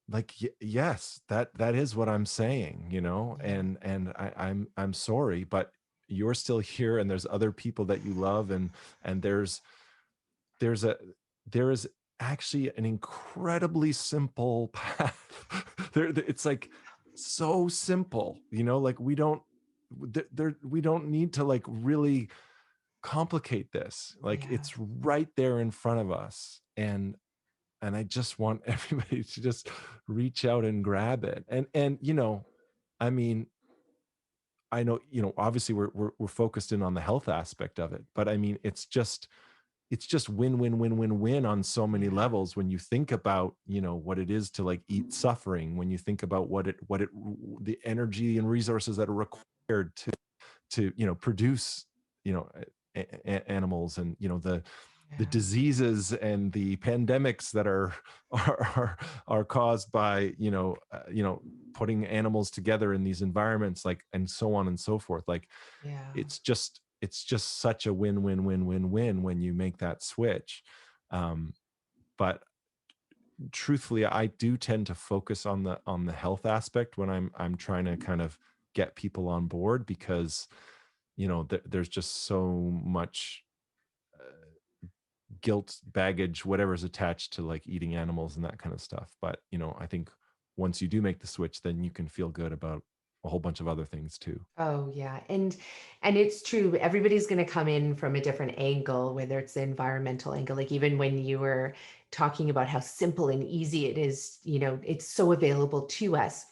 like, yes, that is what I'm saying, Yeah. and I'm sorry, but you're still here, and there's other people that you love, and there's a there is actually an incredibly simple path. It's like so simple, like we don't need to like really complicate this. Like, Yeah. it's right there in front of us, and I just want everybody to just reach out and grab it. And I mean, I know, obviously we're focused in on the health aspect of it, but I mean, it's just win win win win win on so many Yeah. levels when you think about, what it is to like eat suffering, when you think about the energy and resources that are required to produce, animals, and the Yeah. diseases and the pandemics that are are caused by, putting animals together in these environments, like, and so on and so forth. Like, Yeah. it's just such a win win win win win when you make that switch. But truthfully, I do tend to focus on the health aspect when I'm trying to kind of get people on board, because there's just so much guilt, baggage, whatever's attached to like eating animals and that kind of stuff. But I think once you do make the switch, then you can feel good about a whole bunch of other things too. Oh yeah. And it's true. Everybody's going to come in from a different angle, whether it's the environmental angle. Like even when you were talking about how simple and easy it is, it's so available to us.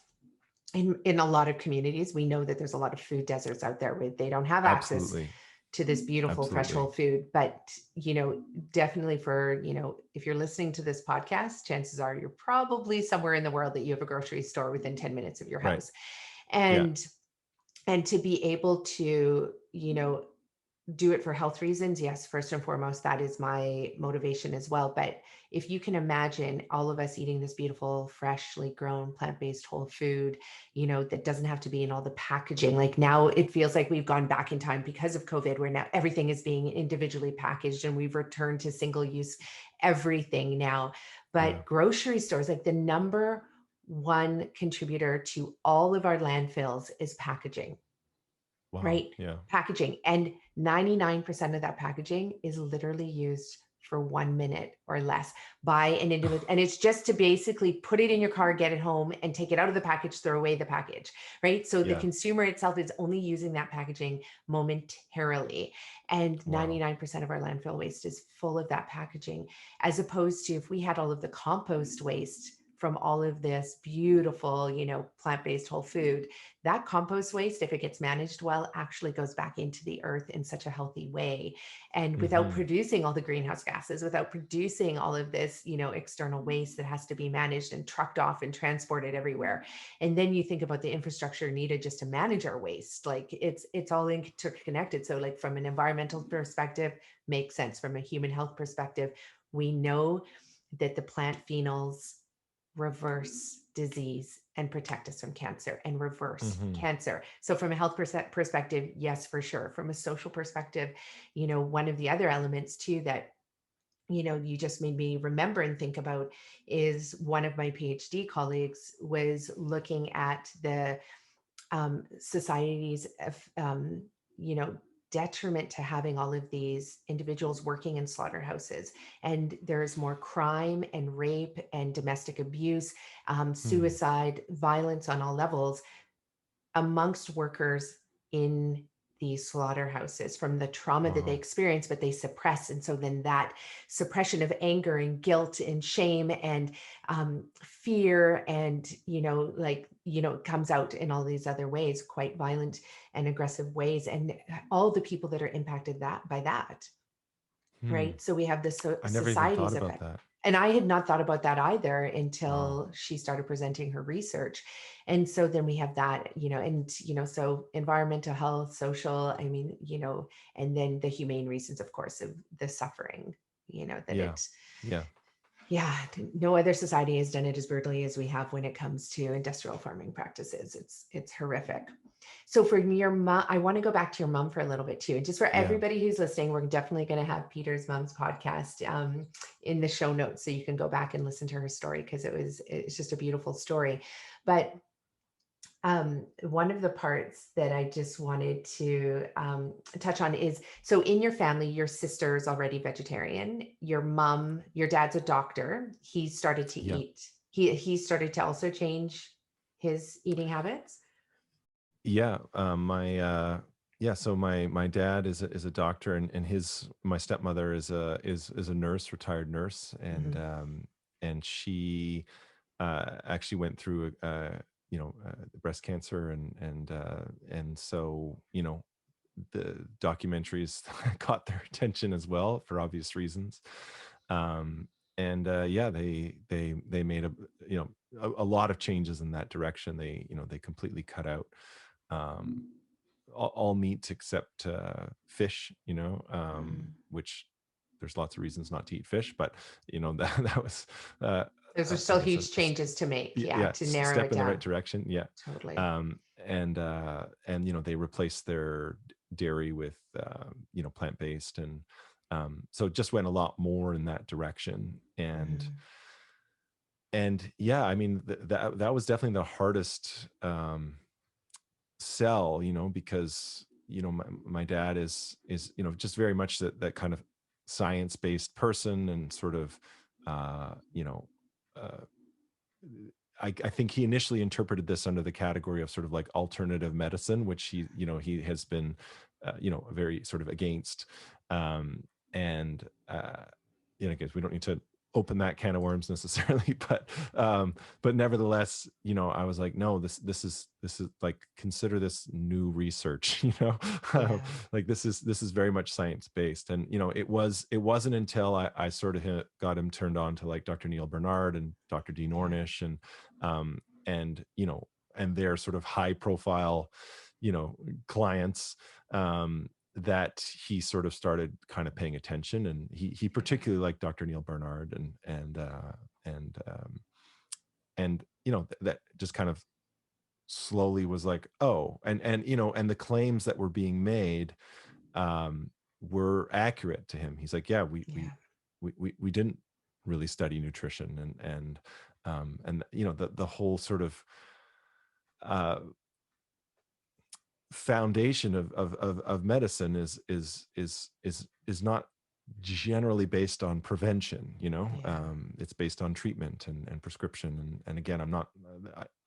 In a lot of communities, we know that there's a lot of food deserts out there where they don't have access Absolutely. to this beautiful fresh Absolutely. whole food. But, definitely for, if you're listening to this podcast, chances are you're probably somewhere in the world that you have a grocery store within 10 minutes of your Right. house. Yeah. And to be able to, do it for health reasons, yes, first and foremost, that is my motivation as well. But if you can imagine all of us eating this beautiful, freshly grown, plant-based whole food, that doesn't have to be in all the packaging. Like now it feels like we've gone back in time because of COVID, where now everything is being individually packaged and we've returned to single-use everything now. Yeah. But grocery stores, like the number one contributor to all of our landfills is packaging, Wow. right? Yeah. Packaging. And 99% of that packaging is literally used for 1 minute or less by an individual. And it's just to basically put it in your car, get it home, and take it out of the package, throw away the package, right? So the Yeah. consumer itself is only using that packaging momentarily. And Wow. 99% of our landfill waste is full of that packaging, as opposed to if we had all of the compost waste from all of this beautiful, plant-based whole food, that compost waste, if it gets managed well, actually goes back into the earth in such a healthy way. And without Mm-hmm. producing all the greenhouse gases, without producing all of this, external waste that has to be managed and trucked off and transported everywhere. And then you think about the infrastructure needed just to manage our waste. Like it's all interconnected. So like from an environmental perspective, makes sense. From a human health perspective, we know that the plant phenols reverse disease and protect us from cancer and reverse Mm-hmm. cancer. So from a health perspective, yes, for sure. From a social perspective, one of the other elements too that you just made me remember and think about is one of my PhD colleagues was looking at the society's detriment to having all of these individuals working in slaughterhouses. And there's more crime and rape and domestic abuse, Hmm. suicide, violence on all levels amongst workers in these slaughterhouses from the trauma that they Wow. experience, but they suppress. And so then that suppression of anger and guilt and shame and fear and, comes out in all these other ways, quite violent and aggressive ways. And all the people that are impacted by that. Hmm. Right. So we have this I never even thought society's about effect. that. And I had not thought about that either Wow. until she started presenting her research. And so then we have that, so environmental health, social, and then the humane reasons, of course, of the suffering, that Yeah. it, Yeah. yeah, no other society has done it as brutally as we have when it comes to industrial farming practices. It's horrific. So for your mom, I want to go back to your mom for a little bit too. And just for Yeah. everybody who's listening, we're definitely going to have Peter's mom's podcast in the show notes, so you can go back and listen to her story because it's just a beautiful story. But one of the parts that I just wanted to touch on is, so in your family, your sister is already vegetarian. Your dad's a doctor. He started to Yeah. eat. He started to also change his eating habits. Yeah. So my dad is a doctor, and his my stepmother is a nurse, retired nurse, Mm-hmm. and she actually went through breast cancer, and so the documentaries caught their attention as well for obvious reasons. um and yeah, they made a lot of changes in that direction. They completely cut out um all meat except fish, which there's lots of reasons not to eat fish, but that was Those are I still guess huge changes to make, yeah, yeah, to narrow step it in the right down. direction. Yeah. Totally. And they replaced their dairy with plant-based, and so it just went a lot more in that direction. Mm, And yeah, I mean, that was definitely the hardest sell, because my dad is just very much that kind of science-based person, and sort of uh you know uh I think he initially interpreted this under the category of sort of like alternative medicine, which he has been, very sort of against. Um, and because we don't need to open that can of worms necessarily, but nevertheless, I was like, no, this is like, consider this new research, yeah. like this is very much science based. And it wasn't until I sort of got him turned on to like Dr. Neil Bernard and Dr. Dean Yeah. Ornish, um, and their sort of high profile, clients, that he sort of started kind of paying attention. And he particularly liked Dr. Neil Bernard, and that just kind of slowly was like, oh, and the claims that were being made um were accurate to him. He's like, yeah, Yeah. we didn't really study nutrition, and the whole sort of uh foundation of medicine is not generally based on prevention. Yeah. It's based on treatment and prescription. And again, I'm not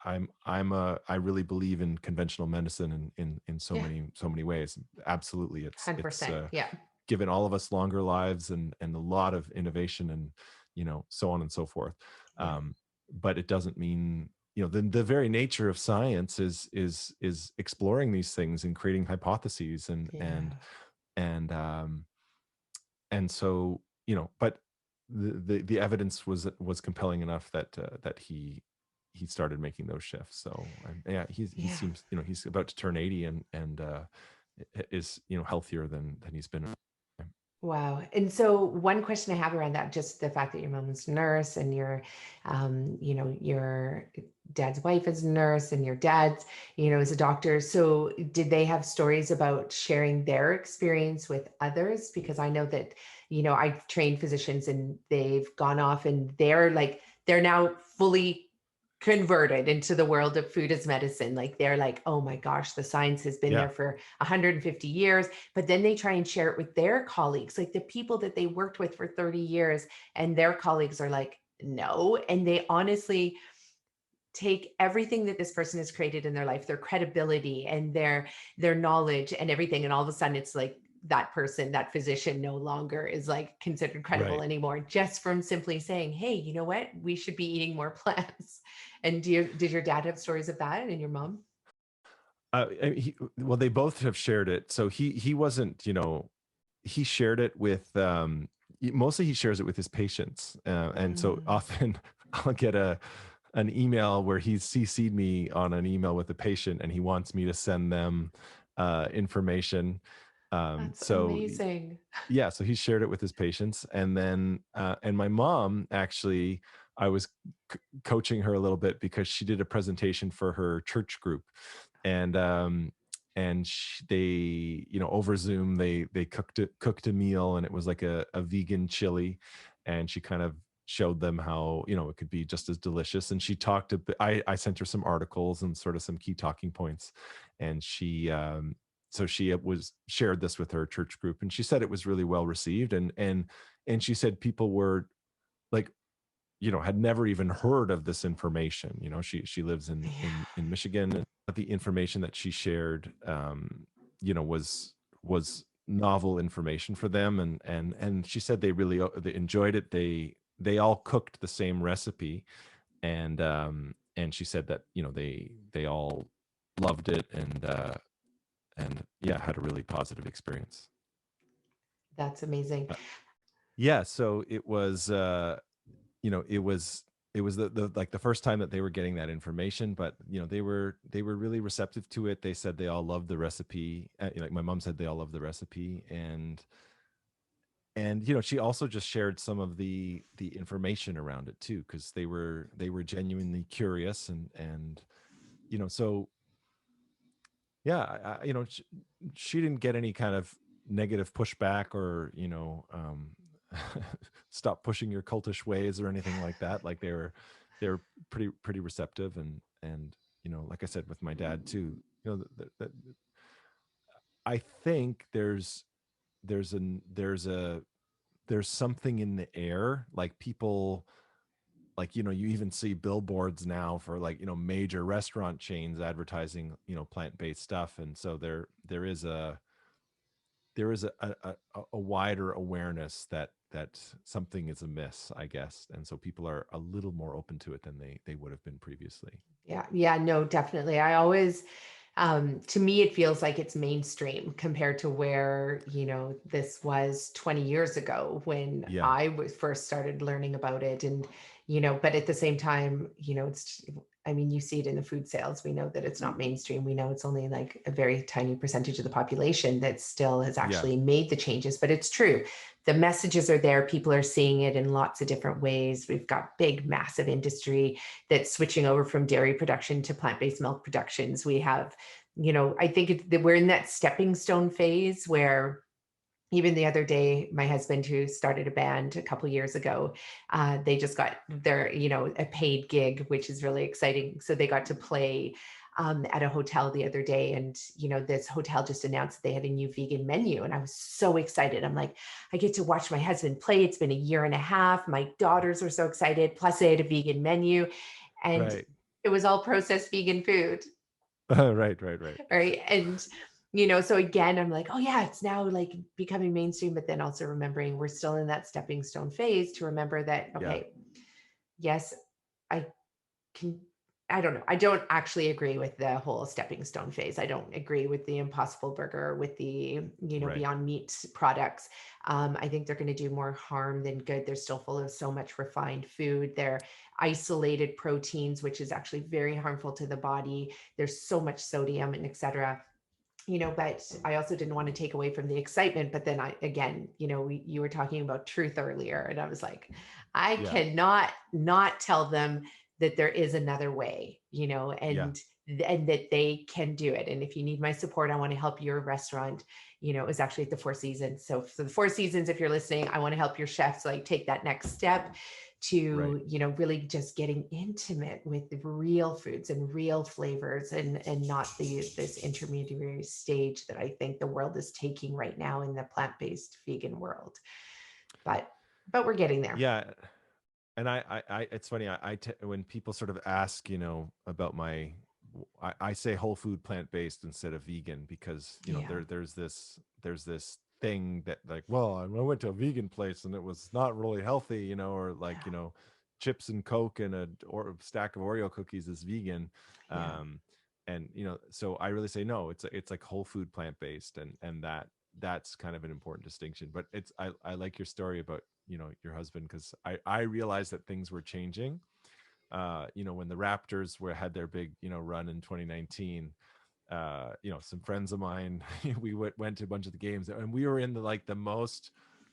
I really believe in conventional medicine in so Yeah. many ways. Absolutely. It's 100%. Yeah. given all of us longer lives, and a lot of innovation, and so on and so forth. Yeah. um but it doesn't mean, the very nature of science is exploring these things and creating hypotheses, Yeah. and so, but the evidence was compelling enough that he started making those shifts. So yeah, he Yeah. seems, he's about to turn 80, and is, healthier than he's been. Wow. And so one question I have around that, just the fact that your mom was a nurse and your dad's wife is a nurse and your dad's, is a doctor. So did they have stories about sharing their experience with others? Because I know that, I've trained physicians and they've gone off and they're now fully converted into the world of food as medicine. Like they're like, oh my gosh, the science has been Yeah. there for 150 years. But then they try and share it with their colleagues, like the people that they worked with for 30 years. And their colleagues are like, no. And they honestly take everything that this person has created in their life, their credibility and their knowledge and everything. And all of a sudden it's like that person, that physician no longer is like considered credible Right. anymore, just from simply saying, hey, you know what? We should be eating more plants. And did your dad have stories of that, and your mom? Well, they both have shared it. So he wasn't, he shared it with, mostly he shares it with his patients, and so Mm. often I'll get an email where he's CC'd me on an email with a patient, and he wants me to send them information. That's So amazing. yeah, so he shared it with his patients, and then and my mom actually, I was coaching her a little bit because she did a presentation for her church group, and they, over Zoom, they cooked a meal, and it was like a vegan chili, and she kind of showed them how, it could be just as delicious. And she talked a bit, I sent her some articles and sort of some key talking points, and so she was shared this with her church group, and she said it was really well received, and she said people were like, had never even heard of this information. She lives in Yeah. in Michigan, but the information that she shared, was novel information for them, and she said they really they enjoyed it. They all cooked the same recipe, and she said that, they all loved it, and yeah, had a really positive experience. That's amazing. Uh, yeah, so it was, it was the like the first time that they were getting that information, but they were really receptive to it. They said they all loved the recipe. Like my mom said, they all loved the recipe, and she also just shared some of the information around it too, because they were genuinely curious, and so yeah, she didn't get any kind of negative pushback, or stop pushing your cultish ways or anything like that. Like they were pretty receptive, and like I said with my dad too, I think there's an there's something in the air, like people, like you even see billboards now for, like, major restaurant chains advertising, plant-based stuff, and so there is a wider awareness that something is amiss, I guess, and so people are a little more open to it than they would have been previously. Yeah, yeah, no, definitely. I always, to me, it feels like it's mainstream compared to where, this was 20 years ago when Yeah, I was first started learning about it. And, but at the same time, I mean, you see it in the food sales. We know that it's not mainstream. We know it's only like a very tiny percentage of the population that still has yeah, actually made the changes, but it's true. The messages are there. People are seeing it in lots of different ways. We've got big, massive industry that's switching over from dairy production to plant-based milk productions. We have, I think that we're in that stepping stone phase where even the other day, my husband, who started a band a couple years ago, they just got their, a paid gig, which is really exciting. So they got to play at a hotel the other day, and this hotel just announced that they had a new vegan menu, and I was so excited. I'm like, I get to watch my husband play. It's been a year and a half. My daughters were so excited. Plus, they had a vegan menu, and right. it was all processed vegan food. Right, right, right. Right. And, so again, I'm like, oh yeah, it's now like becoming mainstream, but then also remembering we're still in that stepping stone phase to remember that, Yeah, okay, yes, I I don't know. I don't actually agree with the whole stepping stone phase. I don't agree with the Impossible Burger, with the, Right. Beyond Meat products. I think they're going to do more harm than good. They're still full of so much refined food. They're isolated proteins, which is actually very harmful to the body. There's so much sodium and et cetera. But I also didn't want to take away from the excitement. But then again, you were talking about truth earlier, and I was like, I Yeah. cannot not tell them that there is another way, Yeah. and that they can do it. And if you need my support, I want to help your restaurant. Is actually at the Four Seasons. So for the Four Seasons, if you're listening, I want to help your chefs like take that next step to Right. really just getting intimate with the real foods and real flavors, and not this intermediary stage that I think the world is taking right now in the plant-based vegan world. But we're getting there. Yeah. And it's funny. When people sort of ask, about I say whole food, plant based instead of vegan because Yeah. there's this thing that like, well, I went to a vegan place and it was not really healthy, or like, Yeah. chips and Coke and or a stack of Oreo cookies is vegan, Yeah. and so I really say no. It's like whole food, plant based, and that's kind of an important distinction. But I like your story about your husband, because I realized that things were changing when the Raptors had their big run in 2019. Some friends of mine, we went to a bunch of the games, and we were in the most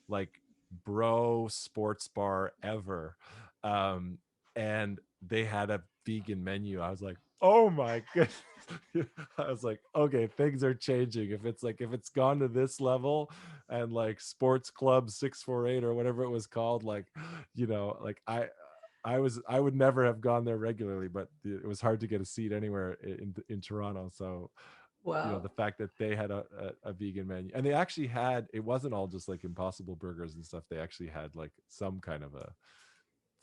like bro sports bar ever, and they had a vegan menu. I was like, oh my goodness. I was like, okay, things are changing. If it's gone to this level, and like Sports Club 648 or whatever it was called, like, like I would never have gone there regularly, but it was hard to get a seat anywhere in Toronto. So, Wow. the fact that they had a vegan menu, and they actually had, it wasn't all just like Impossible Burgers and stuff. They actually had like some kind of a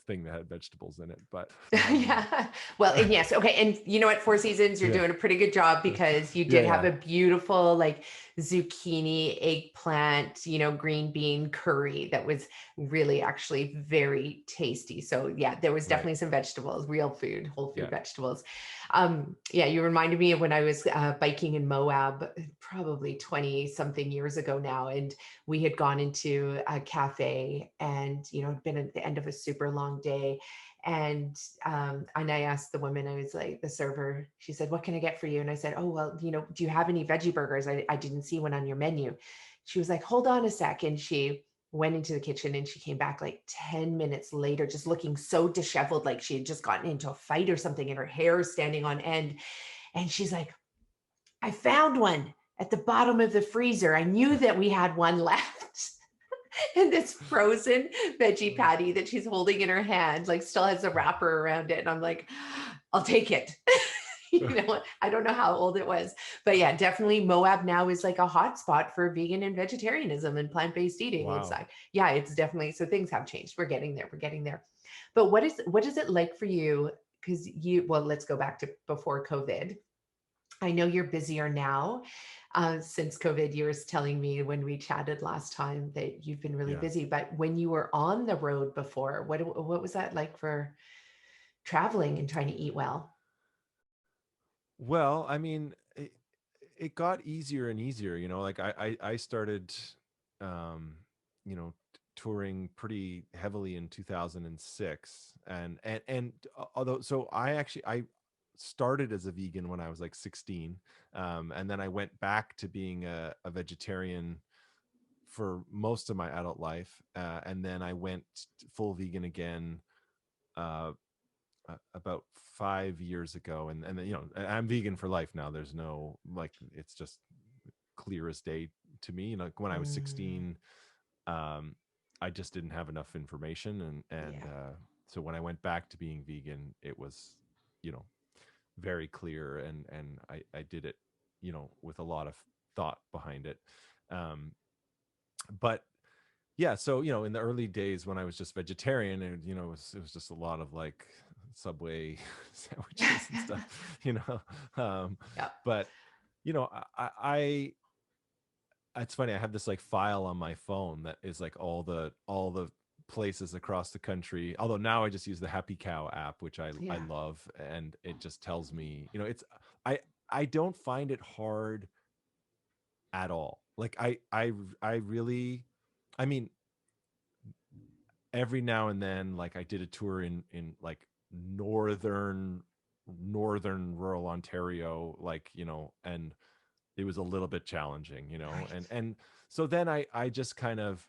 thing that had vegetables in it, but Yeah. Well, and yes. Okay. And you know what? Four Seasons, you're yeah, doing a pretty good job, because you yeah, did have yeah, a beautiful, like, zucchini, eggplant, green bean curry that was really actually very tasty. So yeah, there was right, definitely some vegetables, real food, whole food yeah, vegetables. Yeah, you reminded me of when I was biking in Moab, probably 20 something years ago now. And we had gone into a cafe, and, it'd been at the end of a super long day. And I asked the woman, I was like, the server, she said, what can I get for you? And I said, oh, well, do you have any veggie burgers? I didn't see one on your menu. She was like, hold on a sec. And she went into the kitchen, and she came back like 10 minutes later, just looking so disheveled, like she had just gotten into a fight or something, and her hair is standing on end. And she's like, I found one at the bottom of the freezer. I knew that we had one left. And this frozen veggie patty that she's holding in her hand, like, still has a wrapper around it. And I'm like, I'll take it. I don't know how old it was, but yeah, definitely Moab now is like a hot spot for vegan and vegetarianism and plant-based eating. It's wow. like, yeah, it's definitely, so things have changed. We're getting there. We're getting there. But what is it like for you? Because well, let's go back to before COVID. I know you're busier now since COVID. You were telling me when we chatted last time that you've been really Yeah. busy. But when you were on the road before, what was that like for traveling and trying to eat well? Well, I mean, it got easier and easier, like I started, um, touring pretty heavily in 2006. And although, so I started as a vegan when I was like 16. And then I went back to being a vegetarian for most of my adult life. And then I went full vegan again, uh, about 5 years ago, and then, I'm vegan for life now. There's no, like, it's just clear as day to me. Like when I was Mm, 16, um I just didn't have enough information, and yeah. so when I went back to being vegan, it was, you know very clear, and I did it, with a lot of thought behind it. um but yeah, so, in the early days when I was just vegetarian, and it was just a lot of like Subway sandwiches and stuff, Yeah. but it's funny. I have this like file on my phone that is like all the places across the country. Although now I just use the Happy Cow app, which I Yeah. love, and it just tells me, it's I I don't find it hard at all. Like I really, I mean, every now and then, like I did a tour in like northern rural Ontario, like, and it was a little bit challenging, Right. and so then I just kind of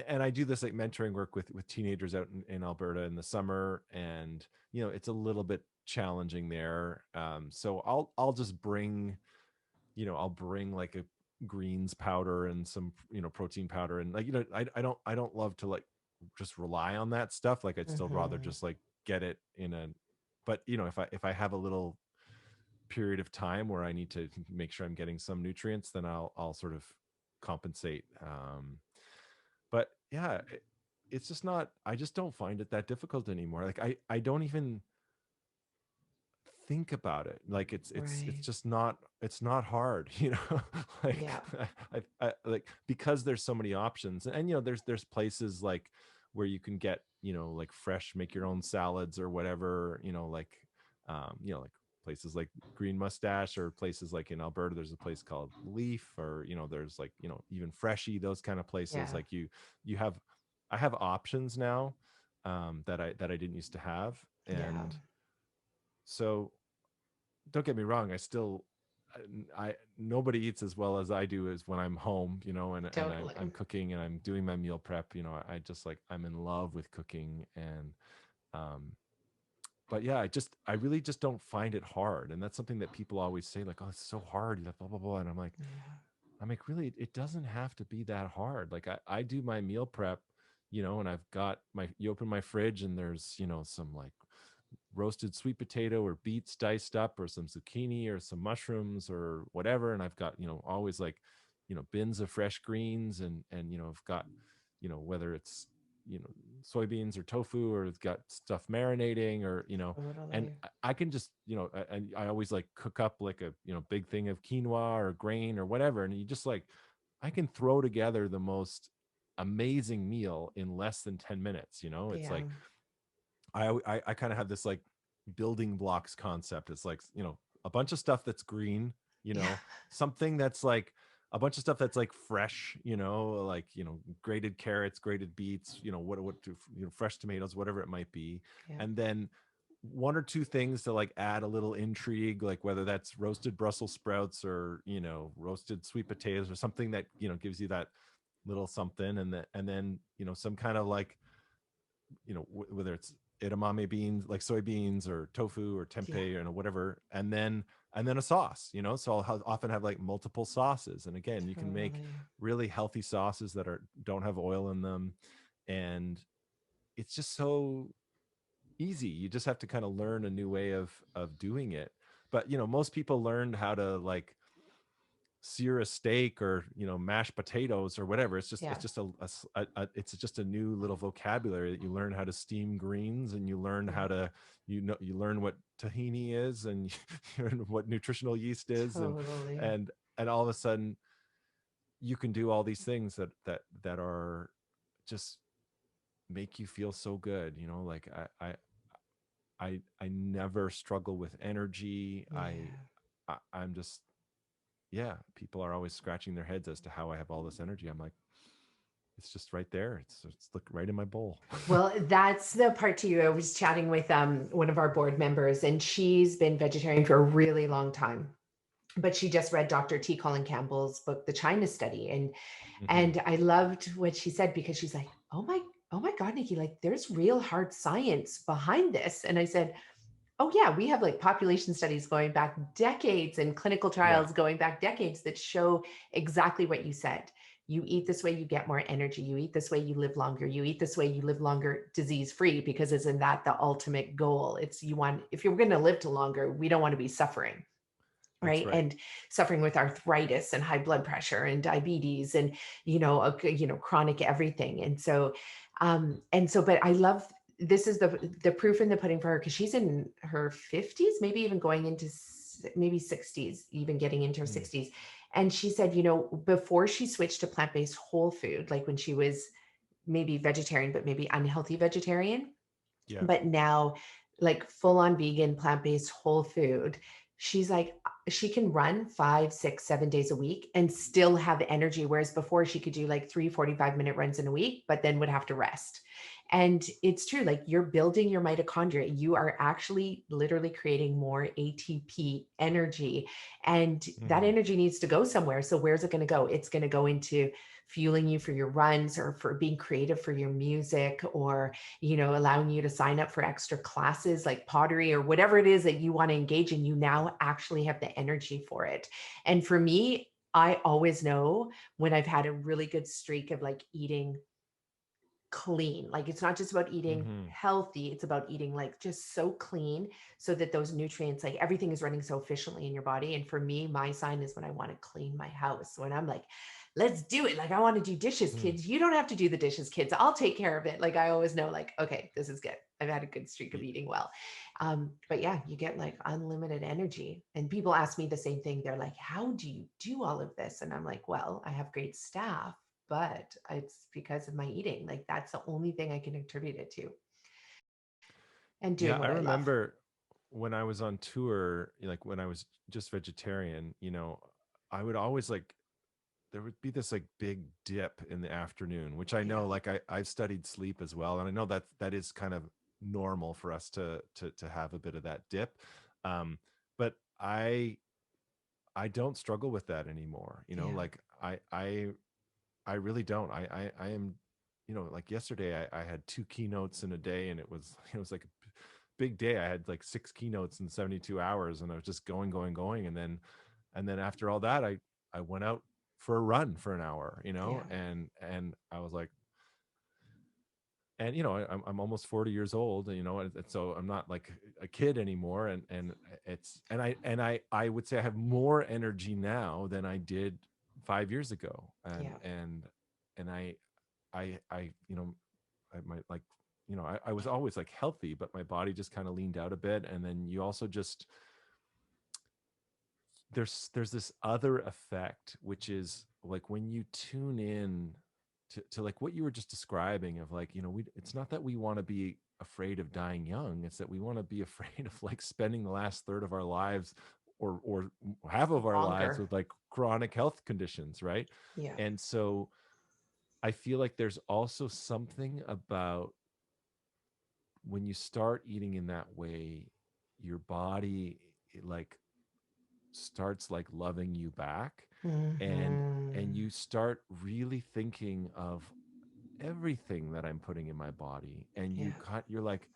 and I do this like mentoring work with teenagers out in Alberta in the summer, and it's a little bit challenging there. So I'll just bring, I'll bring like a greens powder and some protein powder, and like, I don't love to like just rely on that stuff. Like I'd still rather Mhm. just like get it in a, but if I have a little period of time where I need to make sure I'm getting some nutrients, then I'll sort of compensate. But yeah, it's just not, I just don't find it that difficult anymore. Like I don't even think about it. Like it's Right. just not, it's not hard, like Yeah. I like, because there's so many options, and there's places like where you can get, like fresh, make your own salads or whatever, like places like Green Mustache, or places like in Alberta there's a place called Leaf, or there's like, even Freshy, those kind of places. Yeah. Like you have, I have options now, that I didn't used to have. Yeah. And so, don't get me wrong, I still, I nobody eats as well as I do as when I'm home, and I'm Totally. cooking and I'm doing my meal prep. I just like, I'm in love with cooking, and um but yeah, I really just don't find it hard. And that's something that people always say, like, oh, it's so hard, blah blah blah. And Yeah. I'm like, really, it doesn't have to be that hard. Like I do my meal prep, and I've got you open my fridge and there's, some like roasted sweet potato or beets diced up, or some zucchini or some mushrooms or whatever. And I've got, always like, bins of fresh greens, and I've got, whether it's, you know, soybeans or tofu, or it's got stuff marinating, or, and Totally. I can just, and I always like cook up like a, big thing of quinoa or grain or whatever. And you just like, I can throw together the most amazing meal in less than 10 minutes. It's Yeah. like, I kind of have this like building blocks concept. It's like, a bunch of stuff that's green, Yeah. something that's like a bunch of stuff that's like fresh, like, grated carrots, grated beets, fresh tomatoes, whatever it might be. Yeah. And then one or two things to like add a little intrigue, like whether that's roasted Brussels sprouts, or, roasted sweet potatoes, or something that, gives you that little something. And then, some kind of like, whether it's edamame beans, like soybeans or tofu or Yeah. tempeh, or whatever, and then a sauce. So I'll often have like multiple sauces, and again, you can make Totally. really healthy sauces that don't have oil in them, and it's just so easy. You just have to kind of learn a new way of doing it. But most people learned how to like sear a steak, or mash potatoes, or whatever. It's just Yeah. it's just it's just a new little vocabulary that you learn. How to steam greens, and you learn Yeah. how to, you learn what tahini is, and you learn what nutritional yeast is, and Totally. and and all of a sudden you can do all these things that are just make you feel so good. Like I never struggle with energy. Yeah. I'm just, yeah, people are always scratching their heads as to how I have all this energy. I'm like, it's just right there. It's like right in my bowl. Well, that's the part too. I was chatting with one of our board members, and she's been vegetarian for a really long time. But she just read Dr. T. Colin Campbell's book, The China Study. Hmm. And I loved what she said, because she's like, oh my God, Nikki, like there's real hard science behind this. And I said, oh yeah, we have like population studies going back decades and clinical Yeah, trials going back decades that show exactly what you said. You eat this way, you get more energy. You eat this way, you live longer. You eat this way, you live longer disease free, because isn't that the ultimate goal? It's, you want, if you're going to live to longer, we don't want to be suffering, that's right? right. And suffering with arthritis and high blood pressure and diabetes and, chronic everything. And so but I love, this is the proof in the pudding for her, because she's in her 50s, maybe even going into maybe 60s, even getting into her Mm. 60s. And she said, before she switched to plant-based whole food, like when she was maybe vegetarian, but maybe unhealthy vegetarian. Yeah. But now, like full on vegan, plant-based, whole food, she's like, she can run 5, 6, 7 days a week and still have energy. Whereas before she could do like 3 45-minute runs in a week, but then would have to rest. And it's true, like you're building your mitochondria. You are actually literally creating more ATP energy. And that Mhm. energy needs to go somewhere. So where's it going to go? It's going to go into fueling you for your runs, or for being creative for your music, or allowing you to sign up for extra classes like pottery or whatever it is that you want to engage in. You now actually have the energy for it. And for me, I always know when I've had a really good streak of like eating clean. Like it's not just about eating Mhm. healthy, it's about eating like just so clean, so that those nutrients, like everything is running so efficiently in your body. And for me, my sign is when I want to clean my house, when I'm like, let's do it. Like I want to do dishes, Mhm. kids. You don't have to do the dishes, kids. I'll take care of it. Like I always know, like, okay, this is good. I've had a good streak of Y- eating well. But yeah, you get like unlimited energy. And people ask me the same thing. They're like, how do you do all of this? And I'm like, well, I have great staff, but it's because of my eating. Like that's the only thing I can attribute it to, and Yeah, doing I what I love. remember when I was on tour, like when I was just vegetarian, I would always like there would be this like big dip in the afternoon, which I know Yeah. like I've studied sleep as well, and I know that that is kind of normal for us to have a bit of that dip. But I don't struggle with that anymore. Yeah. Like I really don't. I am, like yesterday I had 2 keynotes in a day, and it was it was like a big day. I had like 6 keynotes in 72 hours, and I was just going, going, going. And then after all that, I went out for a run for an hour, Yeah. and I was like, and I'm almost 40 years old, and so I'm not like a kid anymore, and it's and I would say I have more energy now than I did 5 years ago, and Yeah. and and I I might like I was always like healthy, but my body just kind of leaned out a bit. And then you also just there's this other effect, which is like when you tune in to like what you were just describing of like, it's not that we want to be afraid of dying young, it's that we want to be afraid of like spending the last third of our lives or half of our lives Longer. with like chronic health conditions, right? Yeah. And so I feel like there's also something about when you start eating in that way, your body like starts like loving you back, and Hmm. you start really thinking of everything that I'm putting in my body, and Yeah. you're like,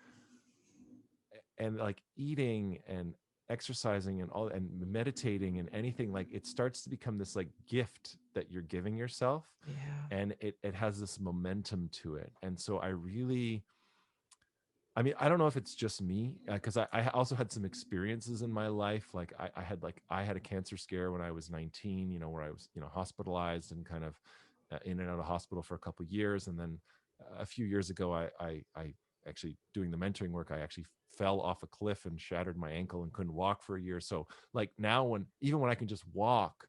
and like eating and exercising and all and meditating and anything, like it starts to become this like gift that you're giving yourself, Yeah. and it has this momentum to it. And so I mean, I don't know if it's just me, because I also had some experiences in my life. Like I had a cancer scare when I was 19, where I was, hospitalized and kind of in and out of hospital for a couple of years. And then a few years ago, I actually doing the mentoring work, I actually fell off a cliff and shattered my ankle and couldn't walk for a year. So like now even when I can just walk,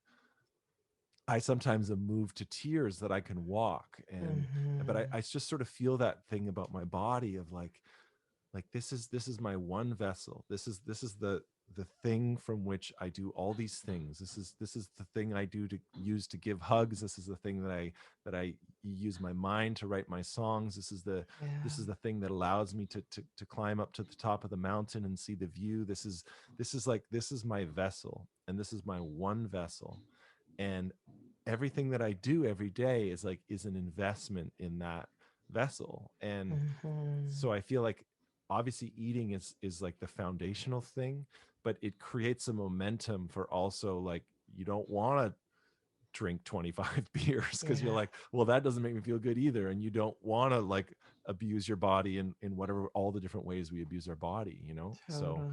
I sometimes am moved to tears that I can walk. But Hmm. I just sort of feel that thing about my body of like this is my one vessel. This is the thing from which I do all these things. This is the thing I do to use to give hugs. This is the thing that I use my mind to write my songs. Yeah. This is the thing that allows me to climb up to the top of the mountain and see the view. This is my vessel, and this is my one vessel. And everything that I do every day is an investment in that vessel. And Hmm. so I feel like obviously eating is like the foundational thing, but it creates a momentum for also like you don't want to drink 25 beers because you're Yeah. like, well, that doesn't make me feel good either. And you don't want to like abuse your body in whatever all the different ways we abuse our body. So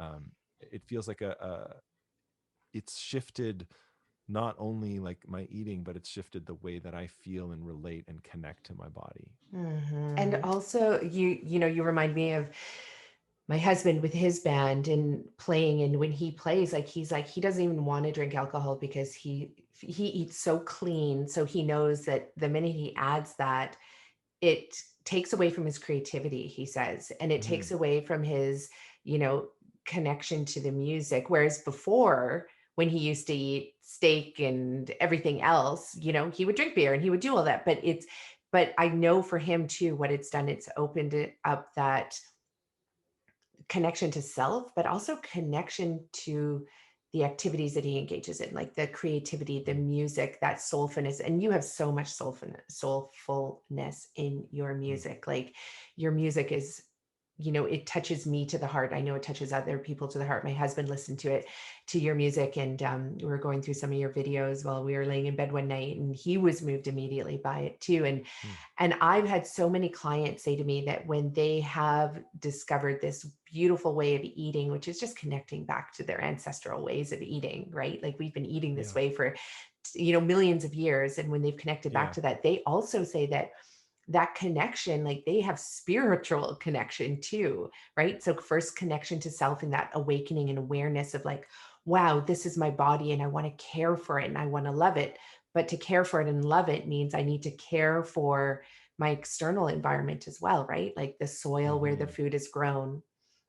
Totally. it feels like it's shifted not only like my eating, but it's shifted the way that I feel and relate and connect to my body. And also, you remind me of my husband with his band and playing. And when he plays, like he's like he doesn't even want to drink alcohol because he eats so clean. So he knows that the minute he adds that, it takes away from his creativity, he says, and it takes away from his, connection to the music. Whereas before, when he used to eat steak and everything else, he would drink beer and he would do all that. But I know for him too, what it's done, it's opened it up, that connection to self, but also connection to the activities that he engages in, like the creativity, the music, that soulfulness. And you have so much soulfulness in your music. Like your music is, it touches me to the heart. I know it touches other people to the heart. My husband listened to your music, and we were going through some of your videos while we were laying in bed one night, and he was moved immediately by it too. And I've had so many clients say to me that when they have discovered this beautiful way of eating, which is just connecting back to their ancestral ways of eating, right? Like we've been eating this way for, millions of years. And when they've connected back to that, they also say that connection, like they have spiritual connection too, right? So first, connection to self, and that awakening and awareness of like, wow, this is my body and I want to care for it and I want to love it. But to care for it and love it means I need to care for my external environment as well, right? Like the soil where the food is grown,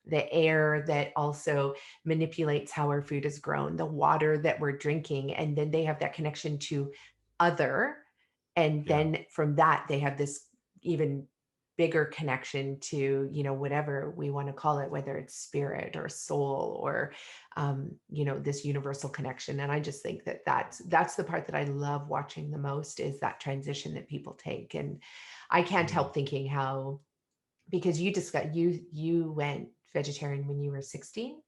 the air that also manipulates how our food is grown, the water that we're drinking. And then they have that connection to other. And then from that, they have this even bigger connection to, whatever we want to call it, whether it's spirit or soul or, this universal connection. And I just think that that's the part that I love watching the most, is that transition that people take. And I can't help thinking how, because you went vegetarian when you were 16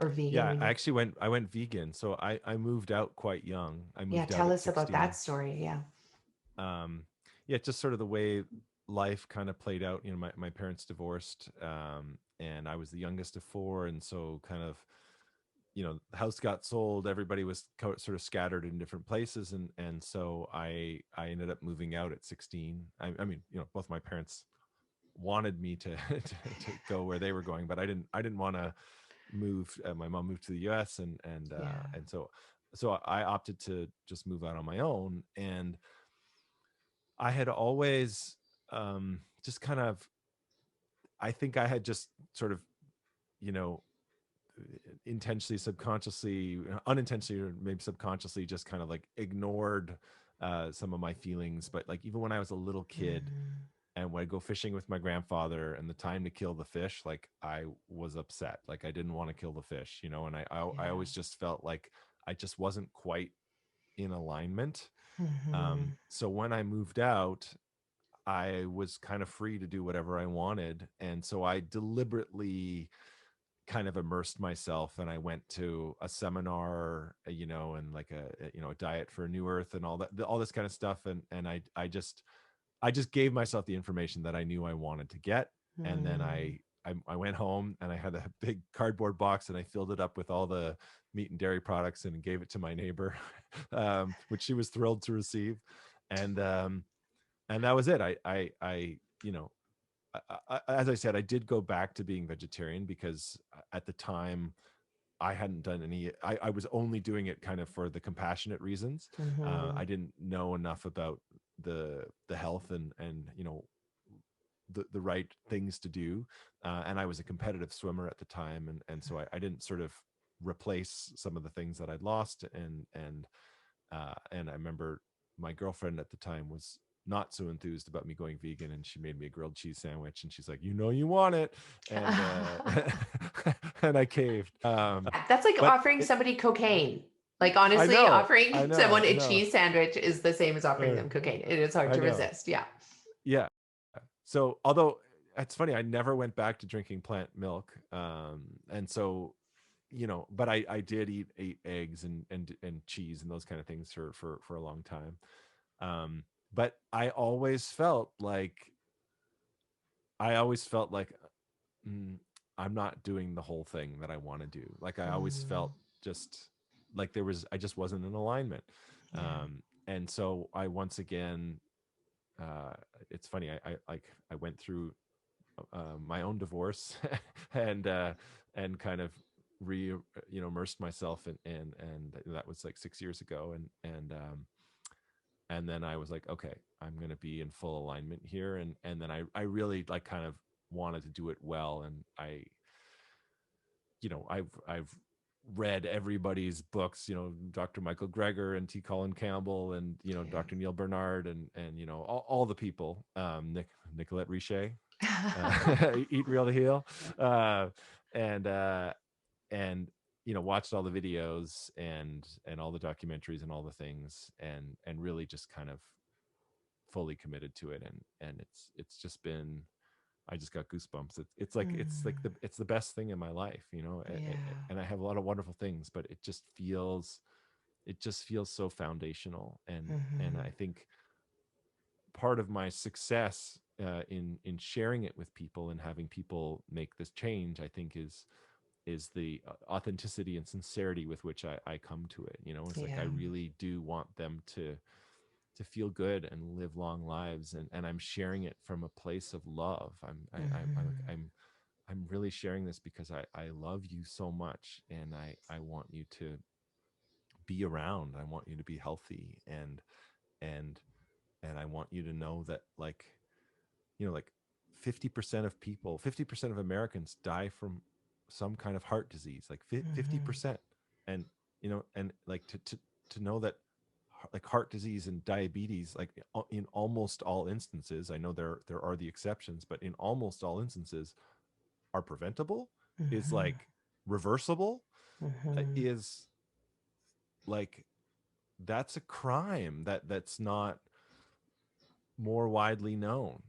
or vegan. Yeah, I went vegan. So I moved out quite young. I moved out tell at us 16. about that story. Just sort of the way life kind of played out. My parents divorced, and I was the youngest of four. And so kind of, the house got sold. Everybody was sort of scattered in different places. And so I ended up moving out at 16. I mean, both my parents wanted me to go where they were going, but I didn't want to move. My mom moved to the US, and so I opted to just move out on my own. And I had always just kind of, I think I had just sort of, intentionally, subconsciously, unintentionally, or maybe subconsciously, just kind of like ignored some of my feelings. But like even when I was a little kid, and when I go fishing with my grandfather and the time to kill the fish, like I was upset. Like I didn't want to kill the fish, and I always just felt like I just wasn't quite in alignment. So when I moved out, I was kind of free to do whatever I wanted. And so I deliberately kind of immersed myself, and I went to a seminar, and like a diet for a new earth and all this kind of stuff. And I just gave myself the information that I knew I wanted to get. And then I went home and I had a big cardboard box and I filled it up with all the meat and dairy products and gave it to my neighbor, which she was thrilled to receive. And that was it. As I said, I did go back to being vegetarian because at the time I hadn't done any, I was only doing it kind of for the compassionate reasons. I didn't know enough about the health and the right things to do. And I was a competitive swimmer at the time. And so I didn't sort of replace some of the things that I'd lost. And I remember my girlfriend at the time was not so enthused about me going vegan, and she made me a grilled cheese sandwich, and she's like, you want it. And and I caved. That's like offering somebody cocaine. Like honestly, offering someone a cheese sandwich is the same as offering them cocaine. It is hard to resist. Yeah. So although it's funny, I never went back to drinking plant milk. And so, but I did eat eggs and cheese and those kind of things for a long time. But I always felt like I'm not doing the whole thing that I want to do. Like I always felt just like I just wasn't in alignment. And so I once again, it's funny, I went through my own divorce and kind of immersed myself and that was like 6 years ago. And then I was like, okay, I'm going to be in full alignment here. And then I really like kind of wanted to do it well. And I've read everybody's books, Dr. Michael Greger and T. Colin Campbell and, Yeah. Dr. Neil Bernard and all the people, Nicolette Richer, Eat Real to Heal. And watched all the videos and all the documentaries and all the things and really just kind of fully committed to it. And it's just been, I just got goosebumps. It's like it's the best thing in my life, Yeah. and I have a lot of wonderful things, but it just feels so foundational. And I think part of my success in sharing it with people and having people make this change, I think is the authenticity and sincerity with which I come to it. It's like I really do want them to feel good and live long lives, and I'm sharing it from a place of love. I'm really sharing this because I love you so much, and I want you to be around. I want you to be healthy, and I want you to know that, like 50% of people, 50% of Americans die from some kind of heart disease, like 50%. And and like to know that, like, heart disease and diabetes, like in almost all instances, I know there are the exceptions, but in almost all instances are preventable, is like reversible, is like, that's a crime that's not more widely known.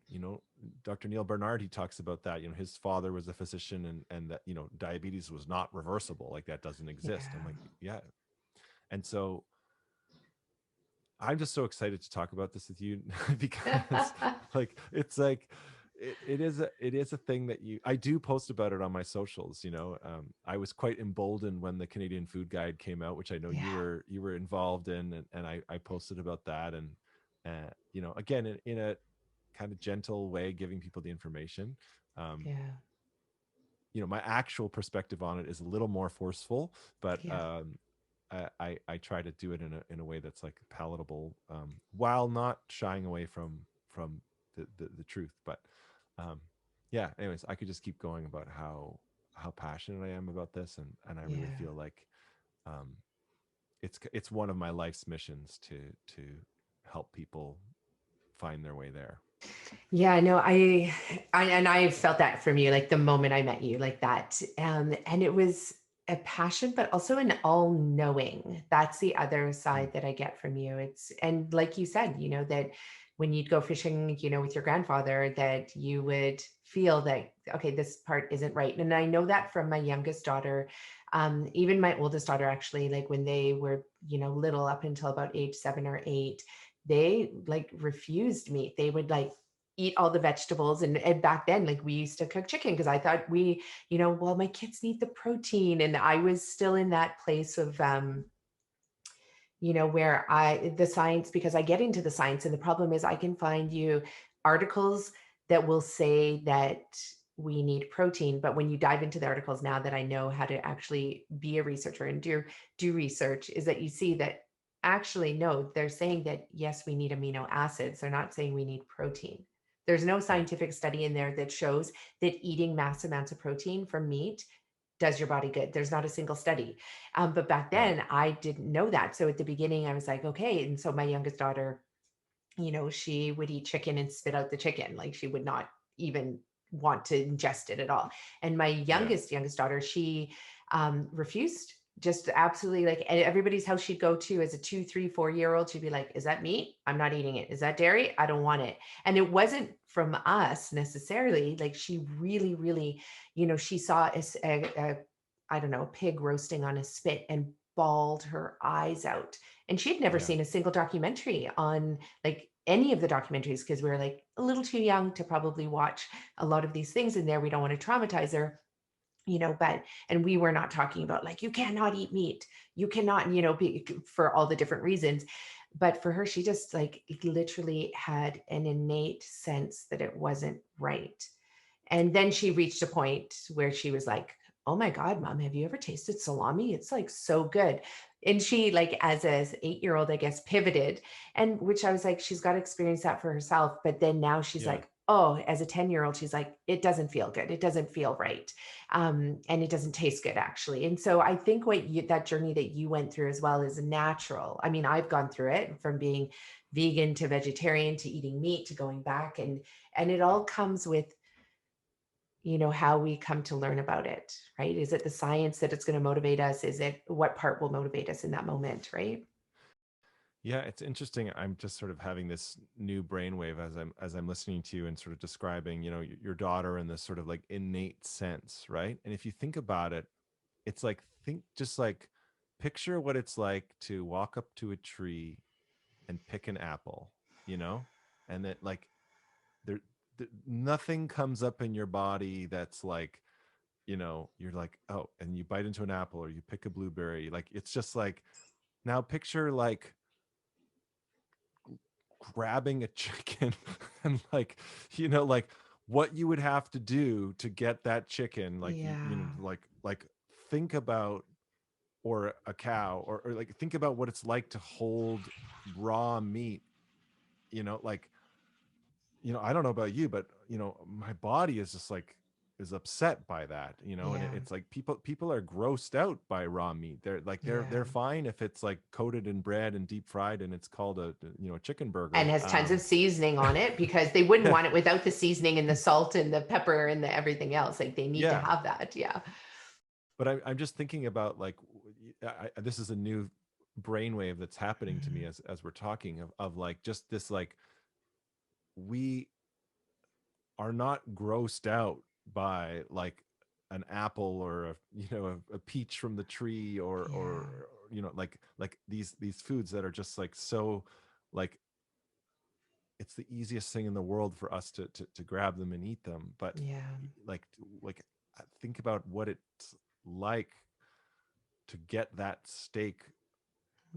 Dr. Neil Bernard, he talks about that. His father was a physician, and that diabetes was not reversible, like that doesn't exist. I'm like, yeah. And so I'm just so excited to talk about this with you because like it's like it is a thing that I do post about it on my socials. I was quite emboldened when the Canadian Food Guide came out, which I know you were involved in, and I posted about that, and again, in a kind of gentle way, giving people the information. My actual perspective on it is a little more forceful, but I try to do it in a way that's like palatable, while not shying away from the truth. But anyways, I could just keep going about how passionate I am about this, and I really feel like it's one of my life's missions to help people find their way there. Yeah, no, and I felt that from you, like the moment I met you, like that. And it was a passion, but also an all knowing. That's the other side that I get from you. And like you said, that when you'd go fishing, with your grandfather, that you would feel that, okay, this part isn't right. And I know that from my youngest daughter, even my oldest daughter, actually, like when they were, little, up until about age 7 or 8, they like refused meat. They would like eat all the vegetables. And back then, like, we used to cook chicken because I thought well, my kids need the protein. And I was still in that place of, where the science, because I get into the science, and the problem is I can find you articles that will say that we need protein. But when you dive into the articles, now that I know how to actually be a researcher and do research, is that you see that actually, no, they're saying that, yes, we need amino acids. They're not saying we need protein. There's no scientific study in there that shows that eating mass amounts of protein from meat does your body good. There's not a single study. But back then I didn't know that. So at the beginning I was like, okay. And so my youngest daughter, she would eat chicken and spit out the chicken. Like, she would not even want to ingest it at all. And my youngest daughter, she refused. Just absolutely, like, at everybody's house she'd go to as a 2, 3, 4-year-old, she'd be like, is that meat? I'm not eating it. Is that dairy? I don't want it. And it wasn't from us necessarily. Like, she really, really, she saw I don't know, a pig roasting on a spit and bawled her eyes out. And she'd never seen a single documentary on, like, any of the documentaries, because we were like a little too young to probably watch a lot of these things in there. We don't want to traumatize her. And we were not talking about, like, you cannot eat meat, you cannot, for all the different reasons. But for her, she just, like, literally had an innate sense that it wasn't right. And then she reached a point where she was like, oh my God, Mom, have you ever tasted salami? It's like so good. And she, like, as a 8-year-old, I guess, pivoted, and which I was like, she's got to experience that for herself. But then now she's Yeah. like, oh, as a 10-year-old, she's like, it doesn't feel good. It doesn't feel right. And it doesn't taste good, actually. And so I think that journey that you went through as well is natural. I mean, I've gone through it from being vegan to vegetarian to eating meat to going back. And it all comes with, how we come to learn about it, right? Is it the science that it's going to motivate us? Is it what part will motivate us in that moment, right? Yeah, it's interesting. I'm just sort of having this new brainwave as I'm listening to you and sort of describing, your daughter in this sort of like innate sense, right? And if you think about it, it's like just like picture what it's like to walk up to a tree and pick an apple, and that like there, nothing comes up in your body that's like, you're like, oh, and you bite into an apple or you pick a blueberry, like it's just like, now picture like grabbing a chicken and like, like what you would have to do to get that chicken, like Yeah. like think about, or a cow, or like think about what it's like to hold raw meat, like, I don't know about you, but my body is just like is upset by that, and Yeah. it's like people are grossed out by raw meat. They're like they're Yeah. fine if it's like coated in bread and deep fried and it's called a chicken And burger. has tons of seasoning on it because they wouldn't Yeah, want it without the seasoning and the salt and the pepper and the everything else. Like they need to yeah. have that. Yeah. But I'm just thinking about like this is a new brainwave that's happening to me Mhm. as we're talking of like just this like we are not grossed out by like an apple or a peach from the tree, or Yeah. like these foods that are just like so like it's the easiest thing in the world for us to grab them and eat them, but Yeah. like like think about what it's like to get that steak.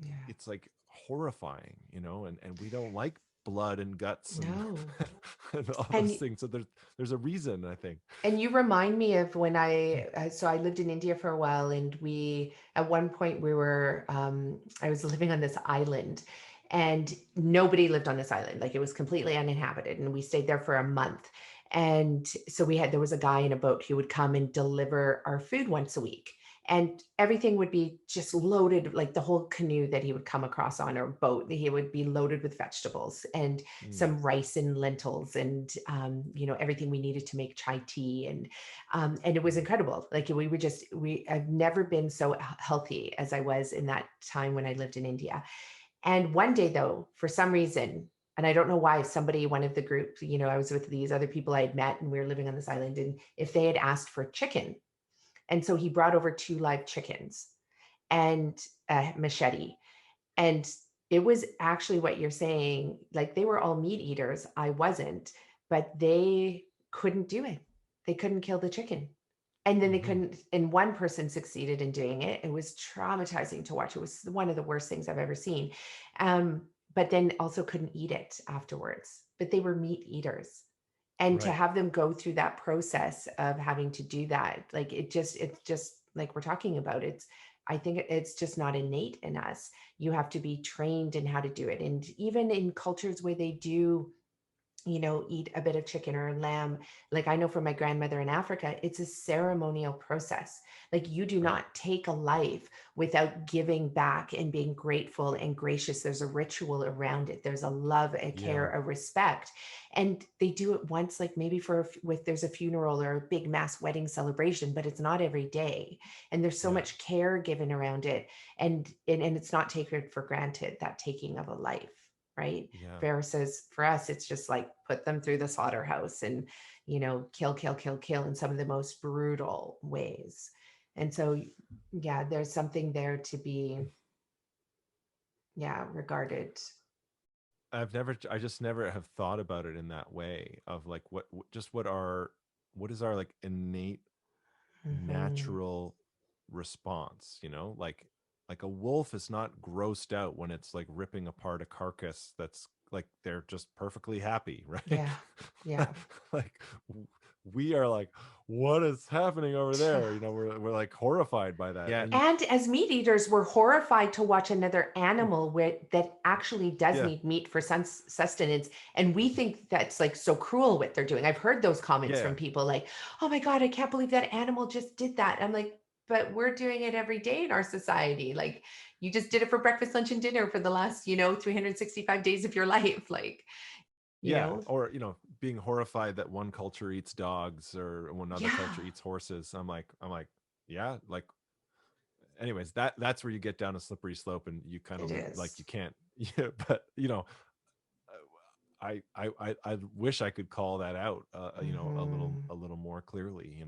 Yeah. It's like horrifying, and we don't like blood and guts and No. and all those And things, so there's a reason, I think. And you remind me of when so I lived in India for a while, and at one point I was living on this island, and nobody lived on this island. Like it was completely uninhabited, and we stayed there for a month. And so there was a guy in a boat who would come and deliver our food once a week. And everything would be just loaded, like the whole canoe that he would come across on our boat, he would be loaded with vegetables and Mm, some rice and lentils and everything we needed to make chai tea, and it was mm, incredible. Like I've never been so healthy as I was in that time when I lived in India. And one day though, for some reason, and I don't know why, one of the group, I was with these other people I had met and we were living on this island, and if they had asked for chicken, and so he brought over 2 live chickens and a machete. And it was actually what you're saying. Like they were all meat eaters. I wasn't, but they couldn't do it. They couldn't kill the chicken. And then they mhm. couldn't, and one person succeeded in doing it. It was traumatizing to watch. It was one of the worst things I've ever seen. But then also couldn't eat it afterwards. But they were meat eaters. And to Right. have them go through that process of having to do that, like it's just like we're talking about, I think it's just not innate in us. You have to be trained in how to do it. And even in cultures where they do, eat a bit of chicken or lamb. Like I know from my grandmother in Africa, it's a ceremonial process. Like you do Right. not take a life without giving back and being grateful and gracious. There's a ritual around it. There's a love, a Yeah. care, a respect. And they do it once, like maybe with there's a funeral or a big mass wedding celebration, but it's not every day. And there's so Yeah. much care given around it. And it's not taken for granted, that taking of a life, right? Yeah. Versus for us, it's just like put them through the slaughterhouse and, kill, kill, kill, kill in some of the most brutal ways. And so, yeah, there's something there to be, yeah, regarded. I just never have thought about it in that way of like just what is our like innate Hmm. natural response, like a wolf is not grossed out when it's like ripping apart a carcass that's like they're just perfectly happy, right? Yeah. Yeah. Like we are like, what is happening over there? You know, we're like horrified by that. Yeah. And as meat eaters, we're horrified to watch another animal that actually does Yeah. need meat for sustenance. And we think that's like so cruel what they're doing. I've heard those comments Yeah. from people like, oh my God, I can't believe that animal just did that. I'm like, but we're doing it every day in our society. Like you just did it for breakfast, lunch, and dinner for the last, 365 days of your life. Like, you Yeah. know, Or, being horrified that one culture eats dogs or one other yeah, culture eats horses. I'm like, yeah, like, anyways, that's where you get down a slippery slope, and you kind it of like, is. you can't, yeah, but I wish I could call that out, Mhm. a little more clearly,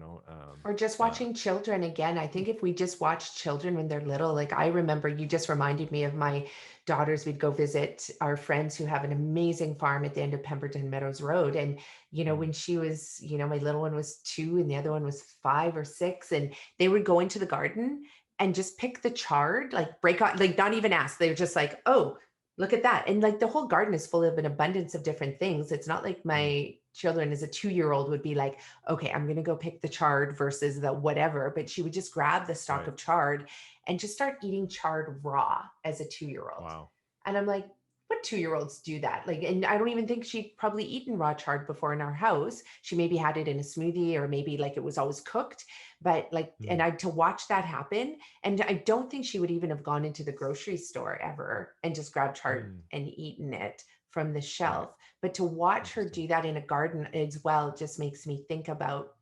Or just uh, watching children again. I think if we just watch children when they're little, like I remember you just reminded me of my daughters. We'd go visit our friends who have an amazing farm at the end of Pemberton Meadows Road. And, mm, when she was, my little one was 2 and the other one was 5 or 6, and they would go into the garden and just pick the chard, like break out, like not even ask. They were just like, oh, look at that. And like the whole garden is full of an abundance of different things. It's not like mm, my children as a 2-year-old would be like, okay, I'm going to go pick the chard versus the whatever. But she would just grab the stalk right. of chard and just start eating chard raw as a 2-year-old. Wow. And I'm like, what 2-year-olds do that? Like, and I don't even think she'd probably eaten raw chard before in our house. She maybe had it in a smoothie, or maybe like it was always cooked. But like, and Mm, I to watch that happen, and I don't think she would even have gone into the grocery store ever and just grabbed chard mm, and eaten it from the right. shelf. But to watch her Interesting. do that in a garden as well just makes me think about,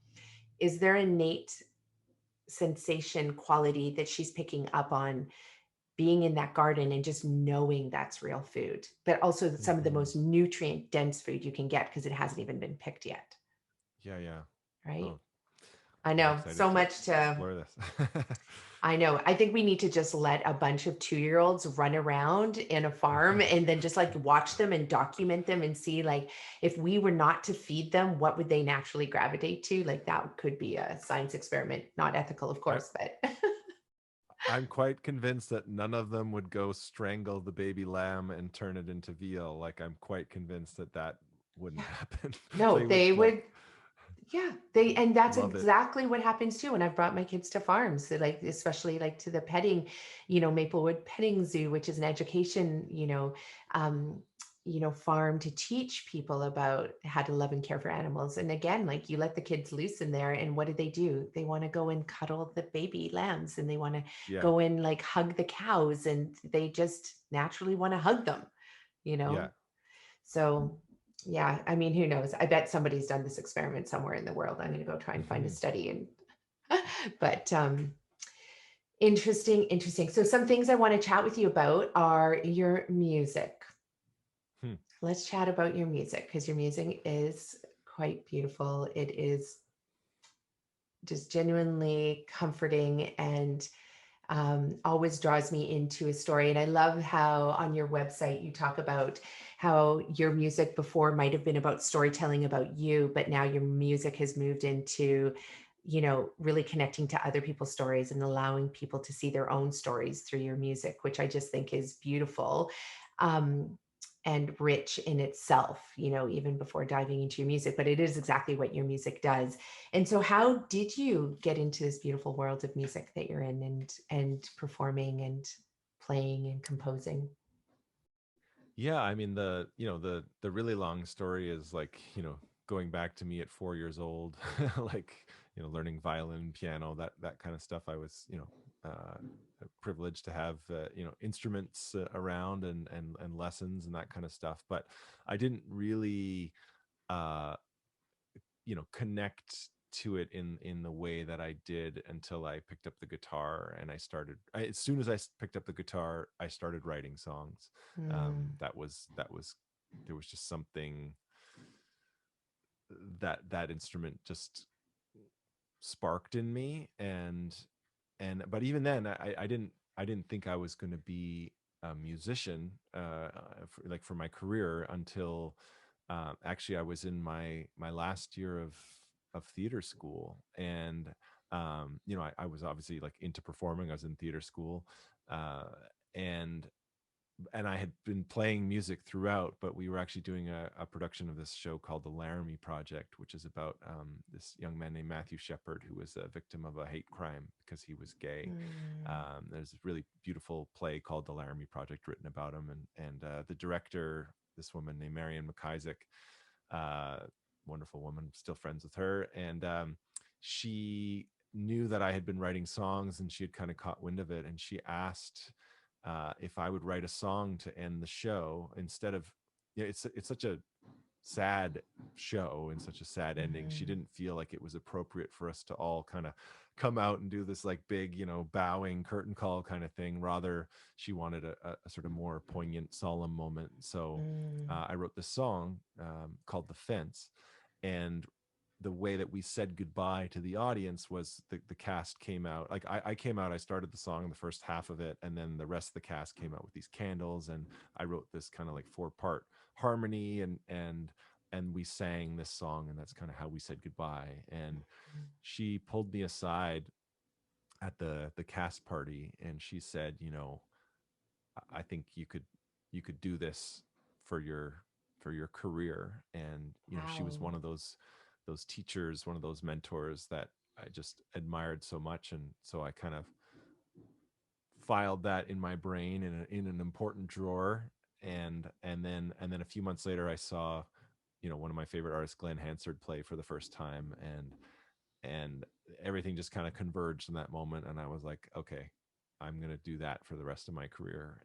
is there innate sensation quality that she's picking up on being in that garden and just knowing that's real food, but also some of the Hmm. most nutrient dense food you can get because it hasn't even been picked yet, Yeah, yeah. right? Oh, I I'm know excited so to much to explore this. I know. I think we need to just let a bunch of 2-year-olds run around in a farm and then just like watch them and document them and see, like, if we were not to feed them, what would they naturally gravitate to? Like that could be a science experiment, not ethical, of I, course, but I'm quite convinced that none of them would go strangle the baby lamb and turn it into veal. Like, I'm quite convinced that that wouldn't yeah, happen. no, They would they like would. Yeah, and that's love it. exactly what happens too when I've brought my kids to farms. So, like, especially like to the petting, Maplewood Petting Zoo, which is an education, um, farm to teach people about how to love and care for animals. And again, like you let the kids loose in there, and what do? They want to go and cuddle the baby lambs, and they want to Yeah, go and like hug the cows, and they just naturally want to hug them, you yeah. know. So, yeah, I mean, who knows? I bet somebody's done this experiment somewhere in the world. I'm going to go try and find a Hmm. study and but interesting, interesting. So some things I want to chat with you about are your music. Hmm. Let's chat about your music because your music is quite beautiful. It is just genuinely comforting and always draws me into a story. And I love how on your website you talk about how your music before might have been about storytelling about you, but now your music has moved into, really connecting to other people's stories and allowing people to see their own stories through your music, which I just think is beautiful. Um, and rich in itself, even before diving into your music, but it is exactly what your music does. And so how did you get into this beautiful world of music that you're in, and performing and playing and composing? Yeah, I mean, the really long story is like, going back to me at 4 years old, like, learning violin, piano, that kind of stuff. I was, privileged to have, instruments around, and lessons and that kind of stuff. But I didn't really, uh, connect to it in the way that I did until I picked up the guitar, and as soon as picked up the guitar, I started writing songs. Mm, That was there was just something that instrument just sparked in me, but even then, I didn't think I was going to be a musician, for my career, until, actually, I was in my last year of theater school. And, I was obviously like into performing. I was in theater school, uh, and and I had been playing music throughout, but we were actually doing a production of this show called The Laramie Project, which is about this young man named Matthew Shepard, who was a victim of a hate crime because he was gay. There's a really beautiful play called The Laramie Project written about him, and the director, this woman named Marian McIsaac, wonderful woman, still friends with her, and she knew that I had been writing songs, and she had kind of caught wind of it, and she asked if I would write a song to end the show instead of, it's such a sad show and such a sad ending. She didn't feel like it was appropriate for us to all kind of come out and do this like big, bowing curtain call kind of thing. Rather, she wanted a sort of more poignant, solemn moment. So I wrote this song called The Fence. And the way that we said goodbye to the audience was the cast came out. Like I came out, I started the song, the first half of it, and then the rest of the cast came out with these candles, and I wrote this kind of like 4-part harmony, and we sang this song, and that's kind of how we said goodbye. And she pulled me aside at the cast party, and she said, I think you could do this for your career. And she was one of those teachers, one of those mentors that I just admired so much. And so I kind of filed that in my brain in an important drawer. And then a few months later, I saw, one of my favorite artists, Glenn Hansard, play for the first time, and everything just kind of converged in that moment. And I was like, okay, I'm going to do that for the rest of my career.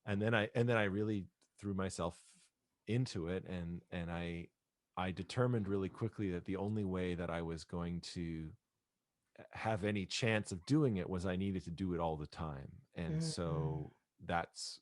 And then I really threw myself into it, and I determined really quickly that the only way that I was going to have any chance of doing it was I needed to do it all the time. And so that's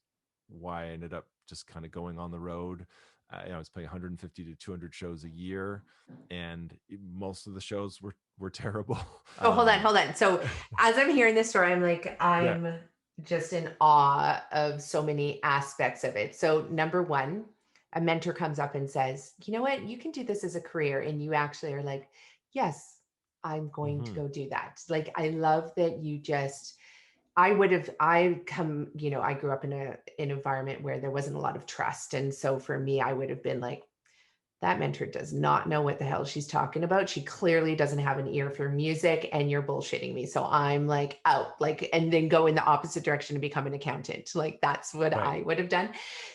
why I ended up just kind of going on the road. I was playing 150 to 200 shows a year, and most of the shows were terrible. Oh, hold on. So as I'm hearing this story, I'm just in awe of so many aspects of it. So number one, a mentor comes up and says, you know what, you can do this as a career. And you actually are like, yes, I'm going to go do that. Like, I love that you just, I grew up in an environment where there wasn't a lot of trust. And so for me, I would have been like, that mentor does not know what the hell she's talking about. She clearly doesn't have an ear for music, and you're bullshitting me. So I'm like out, and then go in the opposite direction and become an accountant. Like, that's what I would have done.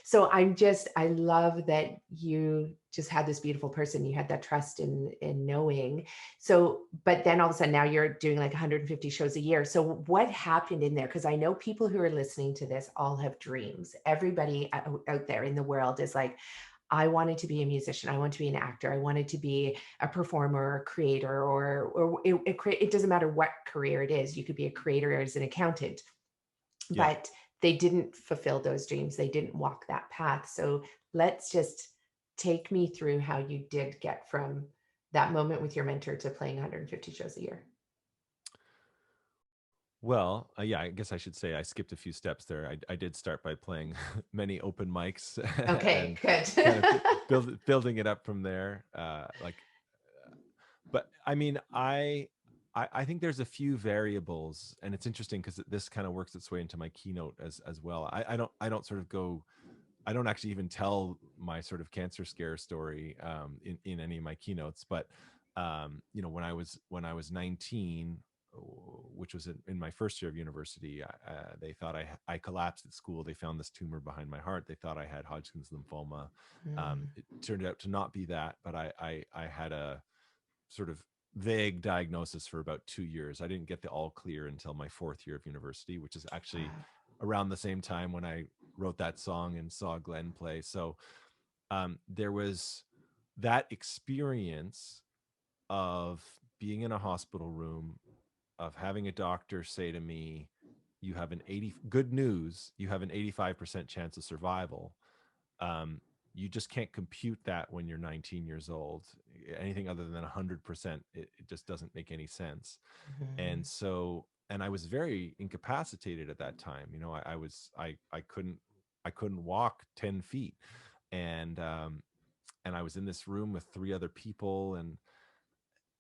So I love that you just had this beautiful person. You had that trust in knowing. So, but then all of a sudden now you're doing like 150 shows a year. So what happened in there? Because I know people who are listening to this all have dreams. Everybody out there in the world is like, I wanted to be a musician. I want to be an actor. I wanted to be a performer or a creator, or it doesn't matter what career it is. You could be a creator as an accountant, but they didn't fulfill those dreams. They didn't walk that path. So let's just take me through how you did get from that moment with your mentor to playing 150 shows a year. Well, I guess I should say I skipped a few steps there. I did start by playing many open mics. Okay, and good. kind of building it up from there. But I mean, I think there's a few variables, and it's interesting because this kind of works its way into my keynote as well. I don't sort of go. I don't actually even tell my sort of cancer scare story in any of my keynotes. But when I was 19, which was in my first year of university, they thought I collapsed at school. They found this tumor behind my heart. They thought I had Hodgkin's lymphoma. It turned out to not be that, but I had a sort of vague diagnosis for about 2 years. I didn't get the all clear until my 4th year of university, which is actually around the same time when I wrote that song and saw Glenn play. So there was that experience of being in a hospital room, of having a doctor say to me, you have good news, you have an 85% chance of survival. You just can't compute that when you're 19 years old. Anything other than 100%, it just doesn't make any sense. And so, and I was very incapacitated at that time. I couldn't walk 10 feet. And I was in this room with 3 other people.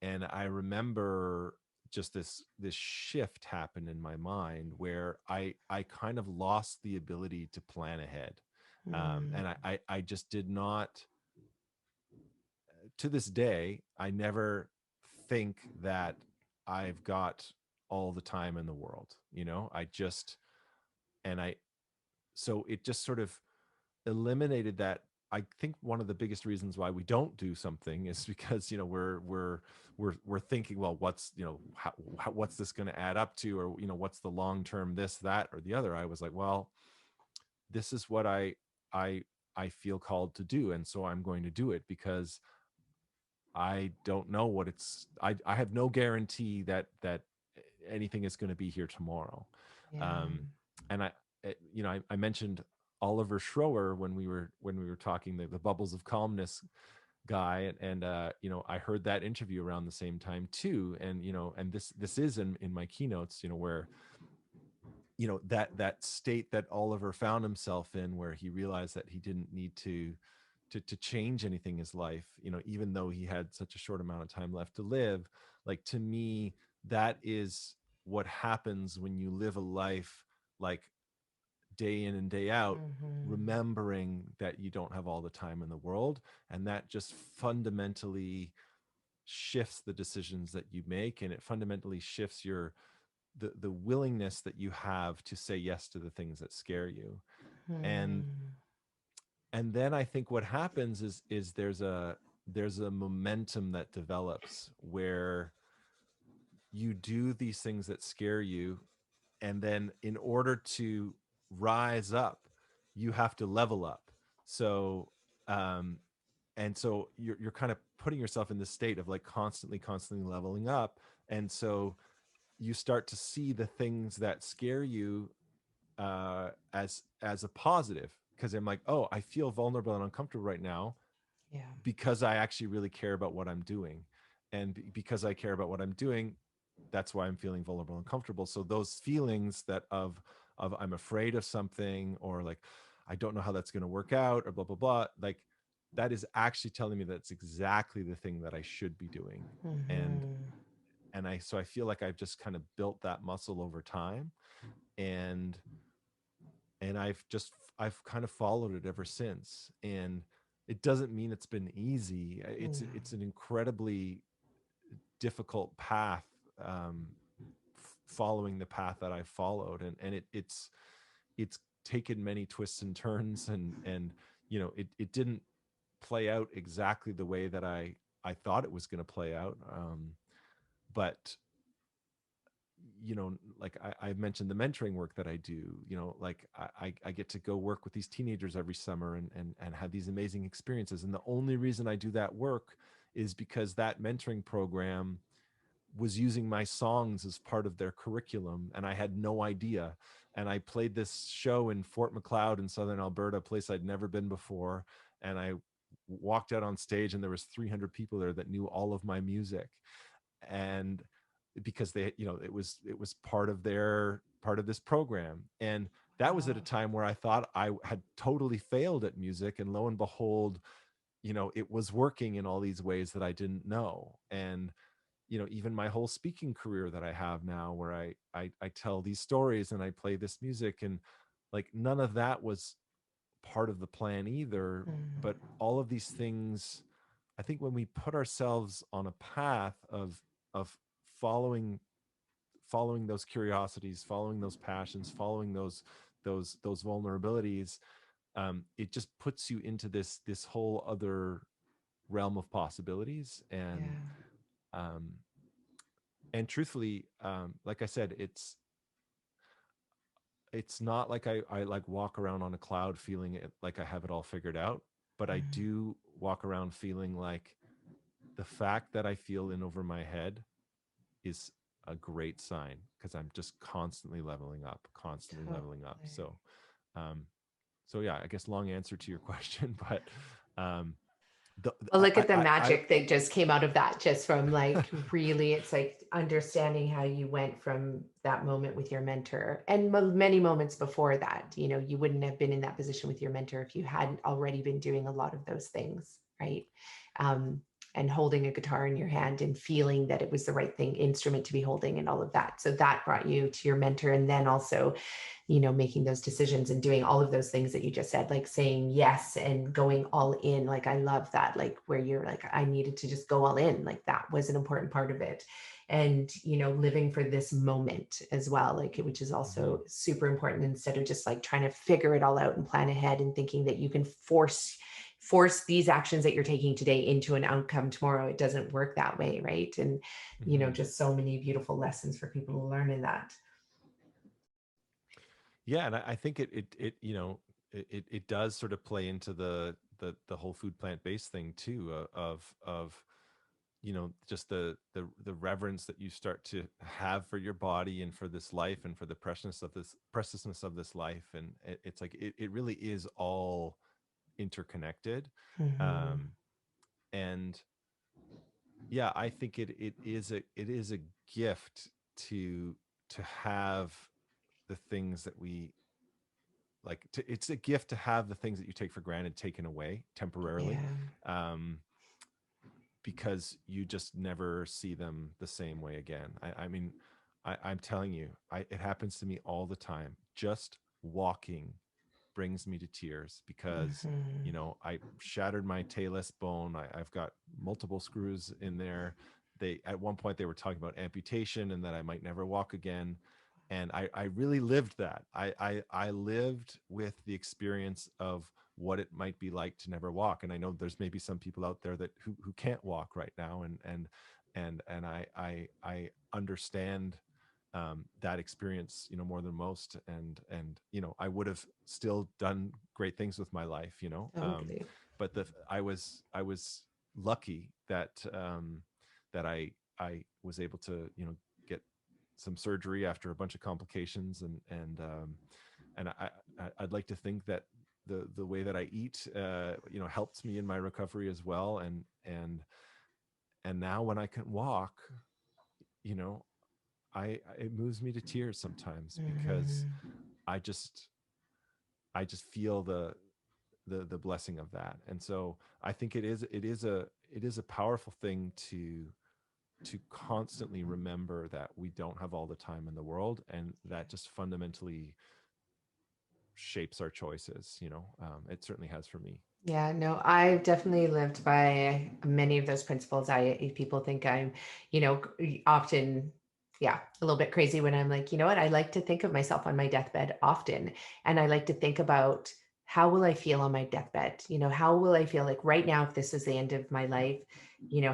And I remember just this shift happened in my mind where I kind of lost the ability to plan ahead. And I just did not, to this day, I never think that I've got all the time in the world, I just, and I, so it just sort of eliminated that. I think one of the biggest reasons why we don't do something is because we're thinking, well, what's what's this going to add up to, or what's the long term this, that, or the other. I was like, well, this is what I I feel called to do, and so I'm going to do it, because I don't know what I have no guarantee that anything is going to be here tomorrow. Yeah. And I mentioned Oliver Schroer when we were talking, the Bubbles of Calmness guy, and I heard that interview around the same time too, and and this is in my keynotes, where that state that Oliver found himself in, where he realized that he didn't need to change anything in his life, even though he had such a short amount of time left to live. Like, to me, that is what happens when you live a life like day in and day out, remembering that you don't have all the time in the world, and that just fundamentally shifts the decisions that you make, and it fundamentally shifts the willingness that you have to say yes to the things that scare you. and and then I think what happens is there's a momentum that develops, where you do these things that scare you, and then in order to rise up, you have to level up. So and so you're kind of putting yourself in this state of like constantly leveling up, and so you start to see the things that scare you as a positive, because I'm like, oh, I feel vulnerable and uncomfortable right now Yeah. because I actually really care about what I'm doing, and because I care about what I'm doing, that's why I'm feeling vulnerable and comfortable. So those feelings that of I'm afraid of something, or like I don't know how that's going to work out, or blah blah blah, like that is actually telling me that's exactly the thing that I should be doing. and so I feel like I've just kind of built that muscle over time, and I've kind of followed it ever since. And it doesn't mean it's been easy. It's an incredibly difficult path, following the path that I've followed, and it's taken many twists and turns, and it didn't play out exactly the way that I thought it was going to play out, but like I mentioned the mentoring work that I do, like I get to go work with these teenagers every summer, and have these amazing experiences. And the only reason I do that work is because that mentoring program was using my songs as part of their curriculum, and I had no idea. And I played this show in Fort Macleod in southern Alberta, a place I'd never been before. And I walked out on stage, and there was 300 people there that knew all of my music. And because they, it was part of this program. And that was at a time where I thought I had totally failed at music, and lo and behold, it was working in all these ways that I didn't know. And even my whole speaking career that I have now, where I tell these stories and I play this music, and like none of that was part of the plan either. But all of these things, I think when we put ourselves on a path of following those curiosities, following those passions, following those vulnerabilities, it just puts you into this whole other realm of possibilities. And truthfully, like I said, it's not like I like walk around on a cloud feeling it like I have it all figured out, but I do walk around feeling like the fact that I feel in over my head is a great sign, because I'm just constantly leveling up. So yeah, I guess long answer to your question, but Well, look at the I magic that just came out of that, just from like really, it's like understanding how you went from that moment with your mentor, and many moments before that. You wouldn't have been in that position with your mentor if you hadn't already been doing a lot of those things, right? and holding a guitar in your hand and feeling that it was the right instrument to be holding and all of that. So that brought you to your mentor. And then also, making those decisions and doing all of those things that you just said, like saying yes and going all in. Like, I love that, like where you're like, I needed to just go all in. Like that was an important part of it. And, living for this moment as well, like, which is also super important, instead of just like trying to figure it all out and plan ahead and thinking that you can force these actions that you're taking today into an outcome tomorrow. It doesn't work that way. Right. And, just so many beautiful lessons for people to learn in that. Yeah, and I think it does sort of play into the whole food plant-based thing too, of just the reverence that you start to have for your body and for this life and for the preciousness of this life. And it's like it really is all interconnected. And yeah, I think it is a gift to have the things that we like it's a gift to have the things that you take for granted taken away temporarily. Yeah. Because you just never see them the same way again. I mean, I'm telling you, it happens to me all the time. Just walking brings me to tears because, I shattered my talus bone. I've got multiple screws in there. At one point they were talking about amputation and that I might never walk again. And I really lived that. I lived with the experience of what it might be like to never walk. And I know there's maybe some people out there that who can't walk right now. And I understand that experience, more than most. And I would have still done great things with my life, Totally. but I was lucky that that I was able to, get some surgery after a bunch of complications. And I'd like to think that the way that I eat, helped me in my recovery as well. And now when I can walk, it moves me to tears sometimes because I just feel the blessing of that. And so I think it is a powerful thing to constantly remember that we don't have all the time in the world, and that just fundamentally shapes our choices. It certainly has for me. Yeah, no, I've definitely lived by many of those principles. People think I'm, often, yeah, a little bit crazy when I'm like, I like to think of myself on my deathbed often. And I like to think about, how will I feel on my deathbed? How will I feel like right now, if this is the end of my life,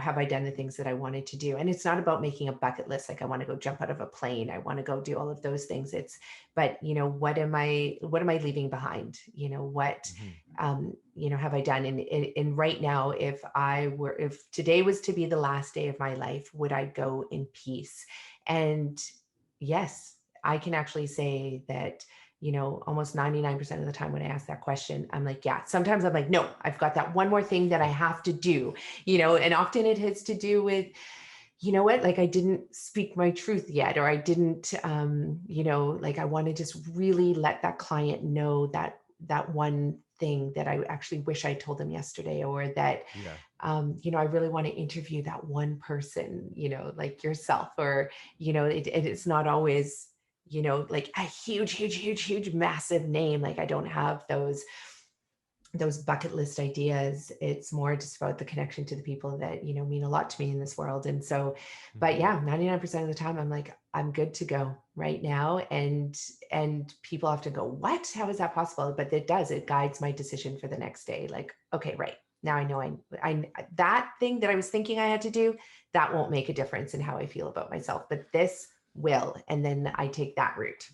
have I done the things that I wanted to do? And it's not about making a bucket list. Like, I want to go jump out of a plane. I want to go do all of those things. But what am I leaving behind? What, have I done? And right now, if today was to be the last day of my life, would I go in peace? And yes, I can actually say that, almost 99% of the time when I ask that question, I'm like, yeah. Sometimes I'm like, no, I've got that one more thing that I have to do, and often it has to do with, like, I didn't speak my truth yet, or I didn't, like, I want to just really let that client know that one thing that I actually wish I told them yesterday, or that, Yeah. I really want to interview that one person, like yourself, or, it's not always, like a huge, massive name. Like, I don't have those bucket list ideas. It's more just about the connection to the people that, mean a lot to me in this world. And so, but yeah, 99% of the time I'm like, I'm good to go right now. And people often go, what, how is that possible? But it guides my decision for the next day. Like, okay, right now I know I that thing that I was thinking I had to do, that won't make a difference in how I feel about myself, but this will. And then I take that route.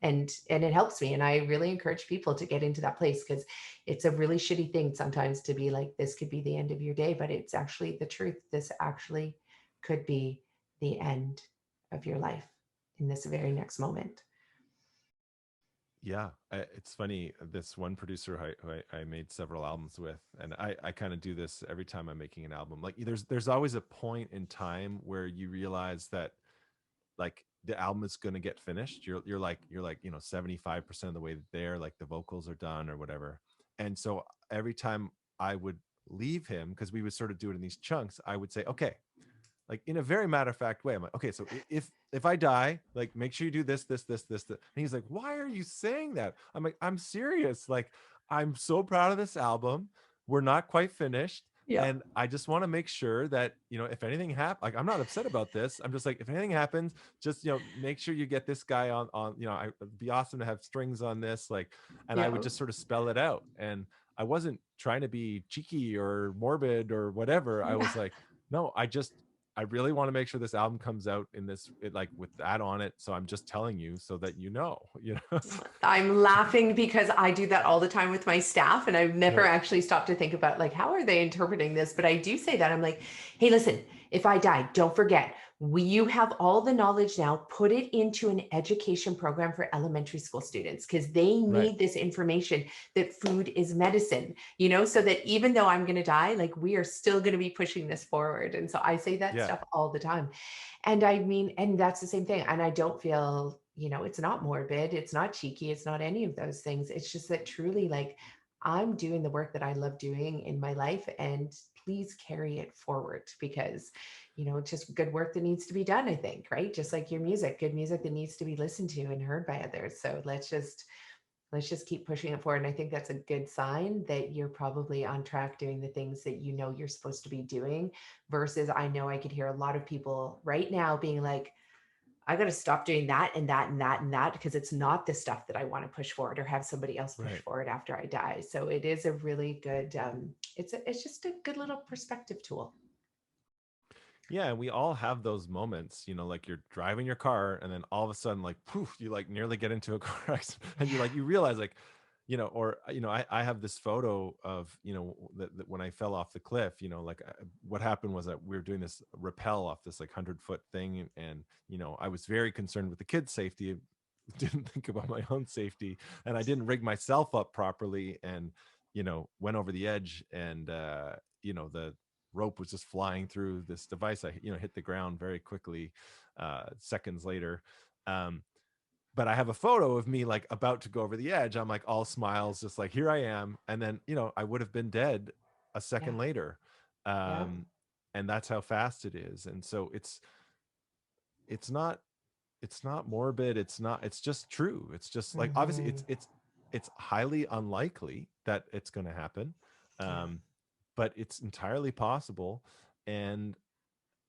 And it helps me. And I really encourage people to get into that place, because it's a really shitty thing sometimes to be like, this could be the end of your day, but it's actually the truth. This actually could be the end of your life in this very next moment. Yeah, it's funny. This one producer I made several albums with, and I kind of do this every time I'm making an album. Like, there's always a point in time where you realize that, like, the album is going to get finished. You're like 75% of the way there. Like, the vocals are done or whatever. And so every time I would leave him, because we would sort of do it in these chunks, I would say, okay, like in a very matter of fact way, I'm like, okay, so if I die, like make sure you do this, this, this, this, this. And he's like, why are you saying that? I'm like, I'm serious. Like, I'm so proud of this album. We're not quite finished. Yeah. And I just want to make sure that, you know, if anything happens, like, I'm not upset about this. I'm just like, if anything happens, just, you know, make sure you get this guy on, you know, it'd be awesome to have strings on this. Like, and I would just sort of spell it out. And I wasn't trying to be cheeky or morbid or whatever. I was like, no, I really want to make sure this album comes out in this, like with that on it. So I'm just telling you so that you know. I'm laughing because I do that all the time with my staff, and I've never Yeah. actually stopped to think about like, how are they interpreting this? But I do say that. I'm like, hey, listen, if I die, don't forget, you have all the knowledge now, put it into an education program for elementary school students, because they Right. need this information that food is medicine, you know, so that even though I'm going to die, like we are still going to be pushing this forward. And so I say that Yeah. stuff all the time. And I mean, and that's the same thing. And I don't feel, you know, it's not morbid, it's not cheeky, it's not any of those things. It's just that truly, like, I'm doing the work that I love doing in my life, and please carry it forward, because, you know, it's just good work that needs to be done, I think, right? Just like your music, good music that needs to be listened to and heard by others. So let's just keep pushing it forward. And I think that's a good sign that you're probably on track doing the things that you know you're supposed to be doing, versus I know I could hear a lot of people right now being like, I got to stop doing that and that and that and that, because it's not the stuff that I want to push forward or have somebody else push Right. forward after I die. So it is a really good, it's just a good little perspective tool. Yeah, and we all have those moments, you know, like you're driving your car and then all of a sudden, like, poof, you like nearly get into a car accident, and Yeah. you realize, like, you know, or, you know, I have this photo of, you know, that when I fell off the cliff, you know, like what happened was that we were doing this rappel off this like 100-foot thing. And, you know, I was very concerned with the kids' safety, didn't think about my own safety, and I didn't rig myself up properly, and, you know, went over the edge, and, you know, the rope was just flying through this device. I, you know, hit the ground very quickly, seconds later. But I have a photo of me like about to go over the edge. I'm like all smiles, just like, here I am. And then, you know, I would have been dead a Yeah. second later. Yeah. Um, and that's how fast it is. And so it's not, it's not morbid. It's just true. It's just like, obviously Mm-hmm. it's highly unlikely that it's going to happen. Yeah. But it's entirely possible. And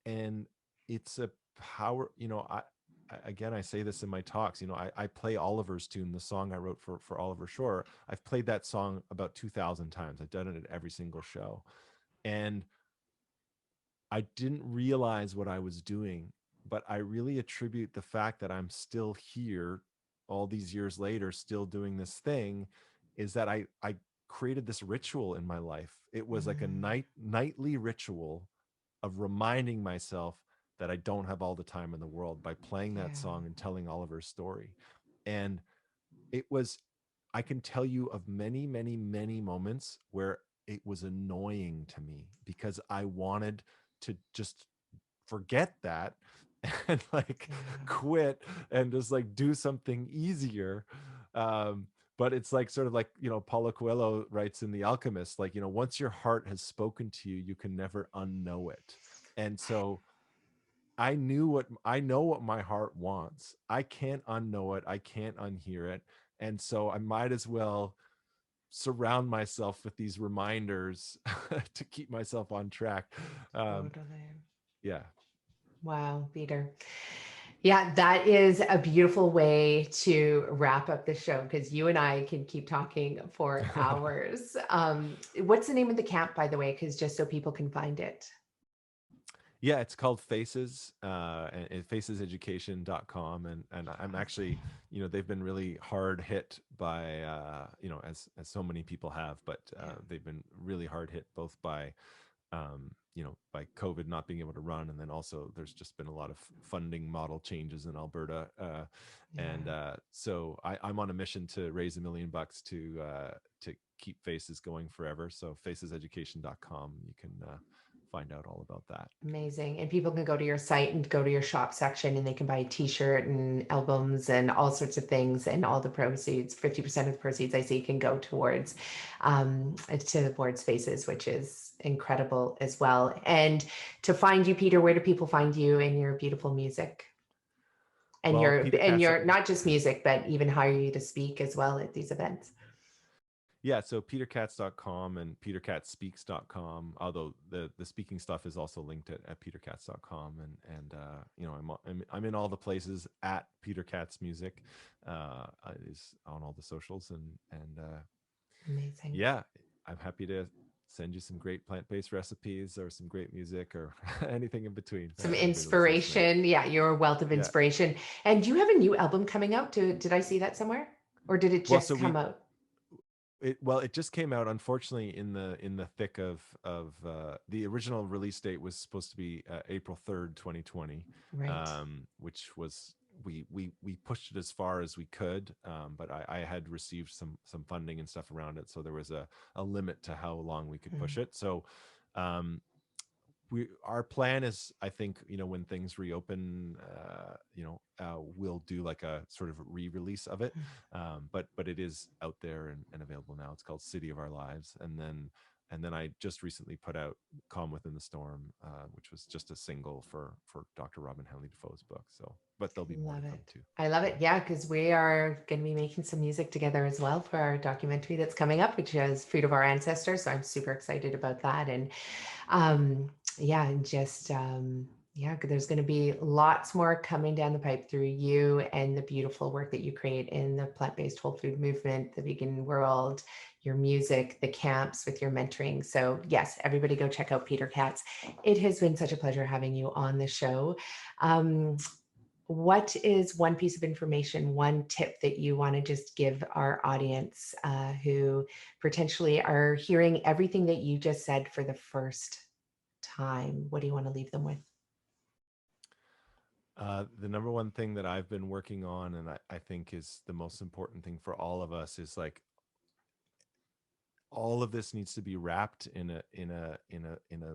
and it's a power, you know, again, I say this in my talks, you know, I play Oliver's Tune, the song I wrote for Oliver Shore. I've played that song about 2,000 times. I've done it at every single show, and I didn't realize what I was doing, but I really attribute the fact that I'm still here all these years later, still doing this thing, is that I created this ritual in my life. It was like a Mm-hmm. nightly ritual of reminding myself that I don't have all the time in the world by playing that Yeah. song and telling Oliver's story. And it was, I can tell you of many, many, many moments where it was annoying to me because I wanted to just forget that and like Yeah. quit and just like do something easier. But it's like sort of like, you know, Paulo Coelho writes in The Alchemist, like, you know, once your heart has spoken to you, you can never unknow it. And so I know what my heart wants. I can't unknow it. I can't unhear it. And so I might as well surround myself with these reminders to keep myself on track. Um, Totally. yeah. Wow, Peter. Yeah, that is a beautiful way to wrap up the show, because you and I can keep talking for hours. What's the name of the camp, by the way? Because just so people can find it. Yeah, it's called Faces, and faceseducation.com. And I'm actually, you know, they've been really hard hit by, you know, as so many people have, but Yeah. they've been really hard hit both by, you know, by COVID not being able to run. And then also there's just been a lot of funding model changes in Alberta. And Yeah. so I'm on a mission to raise $1 million to keep Faces going forever. So faceseducation.com, you can find out all about that. Amazing. And people can go to your site and go to your shop section, and they can buy a t-shirt and albums and all sorts of things, and all the proceeds, 50% of the proceeds I see can go towards Spaces, which is incredible as well. And to find you, Peter, where do people find you and your beautiful music? And Well, your not just music, but even hire you to speak as well at these events. Yeah, so peterkatz.com and peterkatzspeaks.com, although the speaking stuff is also linked at peterkatz.com, and you know, I'm in all the places at Peter Katz Music, is on all the socials, and amazing. Yeah, I'm happy to send you some great plant-based recipes or some great music or anything in between. Some inspiration. Yeah, you're a wealth of inspiration. Yeah. And do you have a new album coming out? Did I see that somewhere, or did it just come out? It just came out, unfortunately, in the thick of the original release date was supposed to be April 3rd, 2020, right. Which was we pushed it as far as we could, but I had received some funding and stuff around it, so there was a limit to how long we could push it. So our plan is, I think, you know, when things reopen, we'll do like a sort of re-release of it. But it is out there and available now. It's called City of Our Lives. And then I just recently put out Calm Within the Storm, which was just a single for Dr. Robin Henley Defoe's book. So, but there'll be more to come too. I love it. Yeah, because we are going to be making some music together as well for our documentary that's coming up, which is Food of Our Ancestors. So I'm super excited about that. And there's going to be lots more coming down the pipe through you and the beautiful work that you create in the plant-based whole food movement, the vegan world, your music, the camps with your mentoring. So yes, everybody go check out Peter Katz. It has been such a pleasure having you on the show. What is one piece of information, one tip that you want to just give our audience who potentially are hearing everything that you just said for the first time? What do you want to leave them with? The number one thing that I've been working on, and I think is the most important thing for all of us, is like all of this needs to be wrapped in a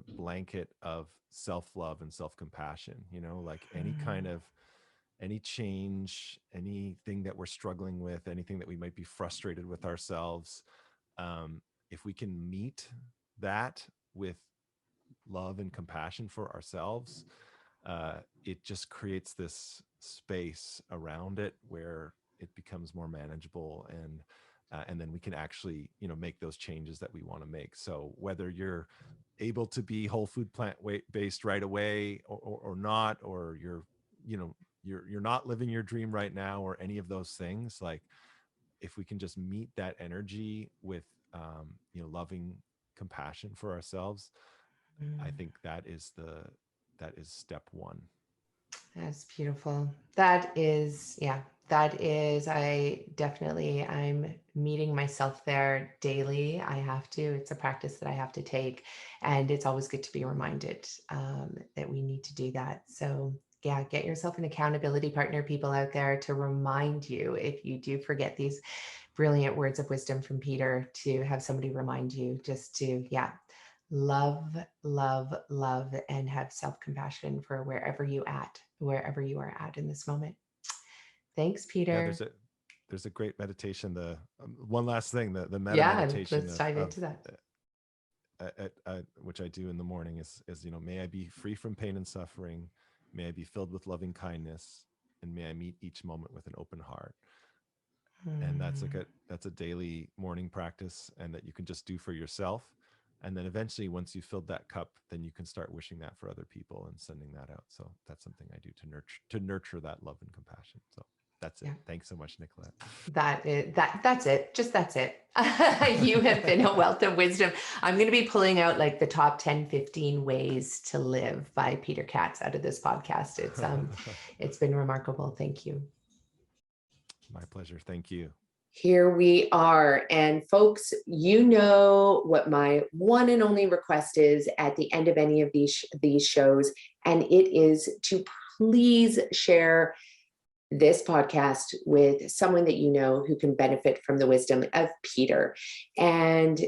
blanket of self-love and self-compassion. You know, like any change, anything that we're struggling with, anything that we might be frustrated with ourselves, if we can meet that with love and compassion for ourselves, it just creates this space around it where it becomes more manageable, and then we can actually, you know, make those changes that we want to make. So whether you're able to be whole food plant-based right away or not, or you're not living your dream right now, or any of those things, like if we can just meet that energy with loving compassion for ourselves, I think that is step one. That's beautiful. I'm meeting myself there daily. I have to. It's a practice that I have to take, and it's always good to be reminded that we need to do that. So yeah, get yourself an accountability partner, people out there, to remind you if you do forget these brilliant words of wisdom from Peter, to have somebody remind you, just to love, love, love, and have self-compassion for wherever you are at in this moment. Thanks, Peter. Yeah, there's a great meditation. The one last thing, the meta meditation. Let's dive into that. Which I do in the morning is may I be free from pain and suffering, may I be filled with loving kindness, and may I meet each moment with an open heart. And that's a daily morning practice, and that you can just do for yourself. And then eventually, once you've filled that cup, then you can start wishing that for other people and sending that out. So that's something I do to nurture that love and compassion. So that's it. Yeah. Thanks so much, Nicolette. That's it. Just that's it. You have been a wealth of wisdom. I'm going to be pulling out like the top 10, 15 ways to live by Peter Katz out of this podcast. It's been remarkable. Thank you. My pleasure. Thank you. Here we are. And folks, you know what my one and only request is at the end of any of these shows, and it is to please share this podcast with someone that you know who can benefit from the wisdom of Peter. And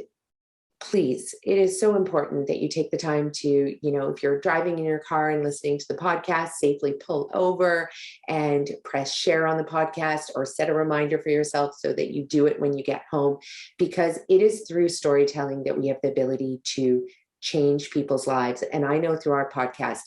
please, it is so important that you take the time to, if you're driving in your car and listening to the podcast, safely pull over and press share on the podcast, or set a reminder for yourself so that you do it when you get home, because it is through storytelling that we have the ability to change people's lives. And I know through our podcast,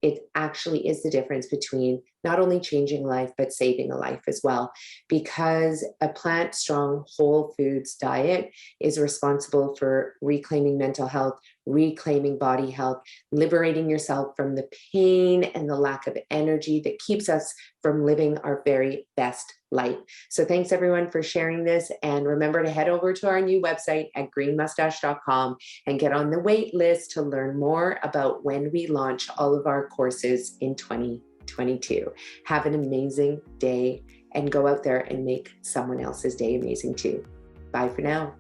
it actually is the difference between not only changing life, but saving a life as well. Because a plant-strong whole foods diet is responsible for reclaiming mental health, reclaiming body health, liberating yourself from the pain and the lack of energy that keeps us from living our very best life. So thanks everyone for sharing this. And remember to head over to our new website at greenmustache.com and get on the wait list to learn more about when we launch all of our courses in 2022. Have an amazing day and go out there and make someone else's day amazing too. Bye for now.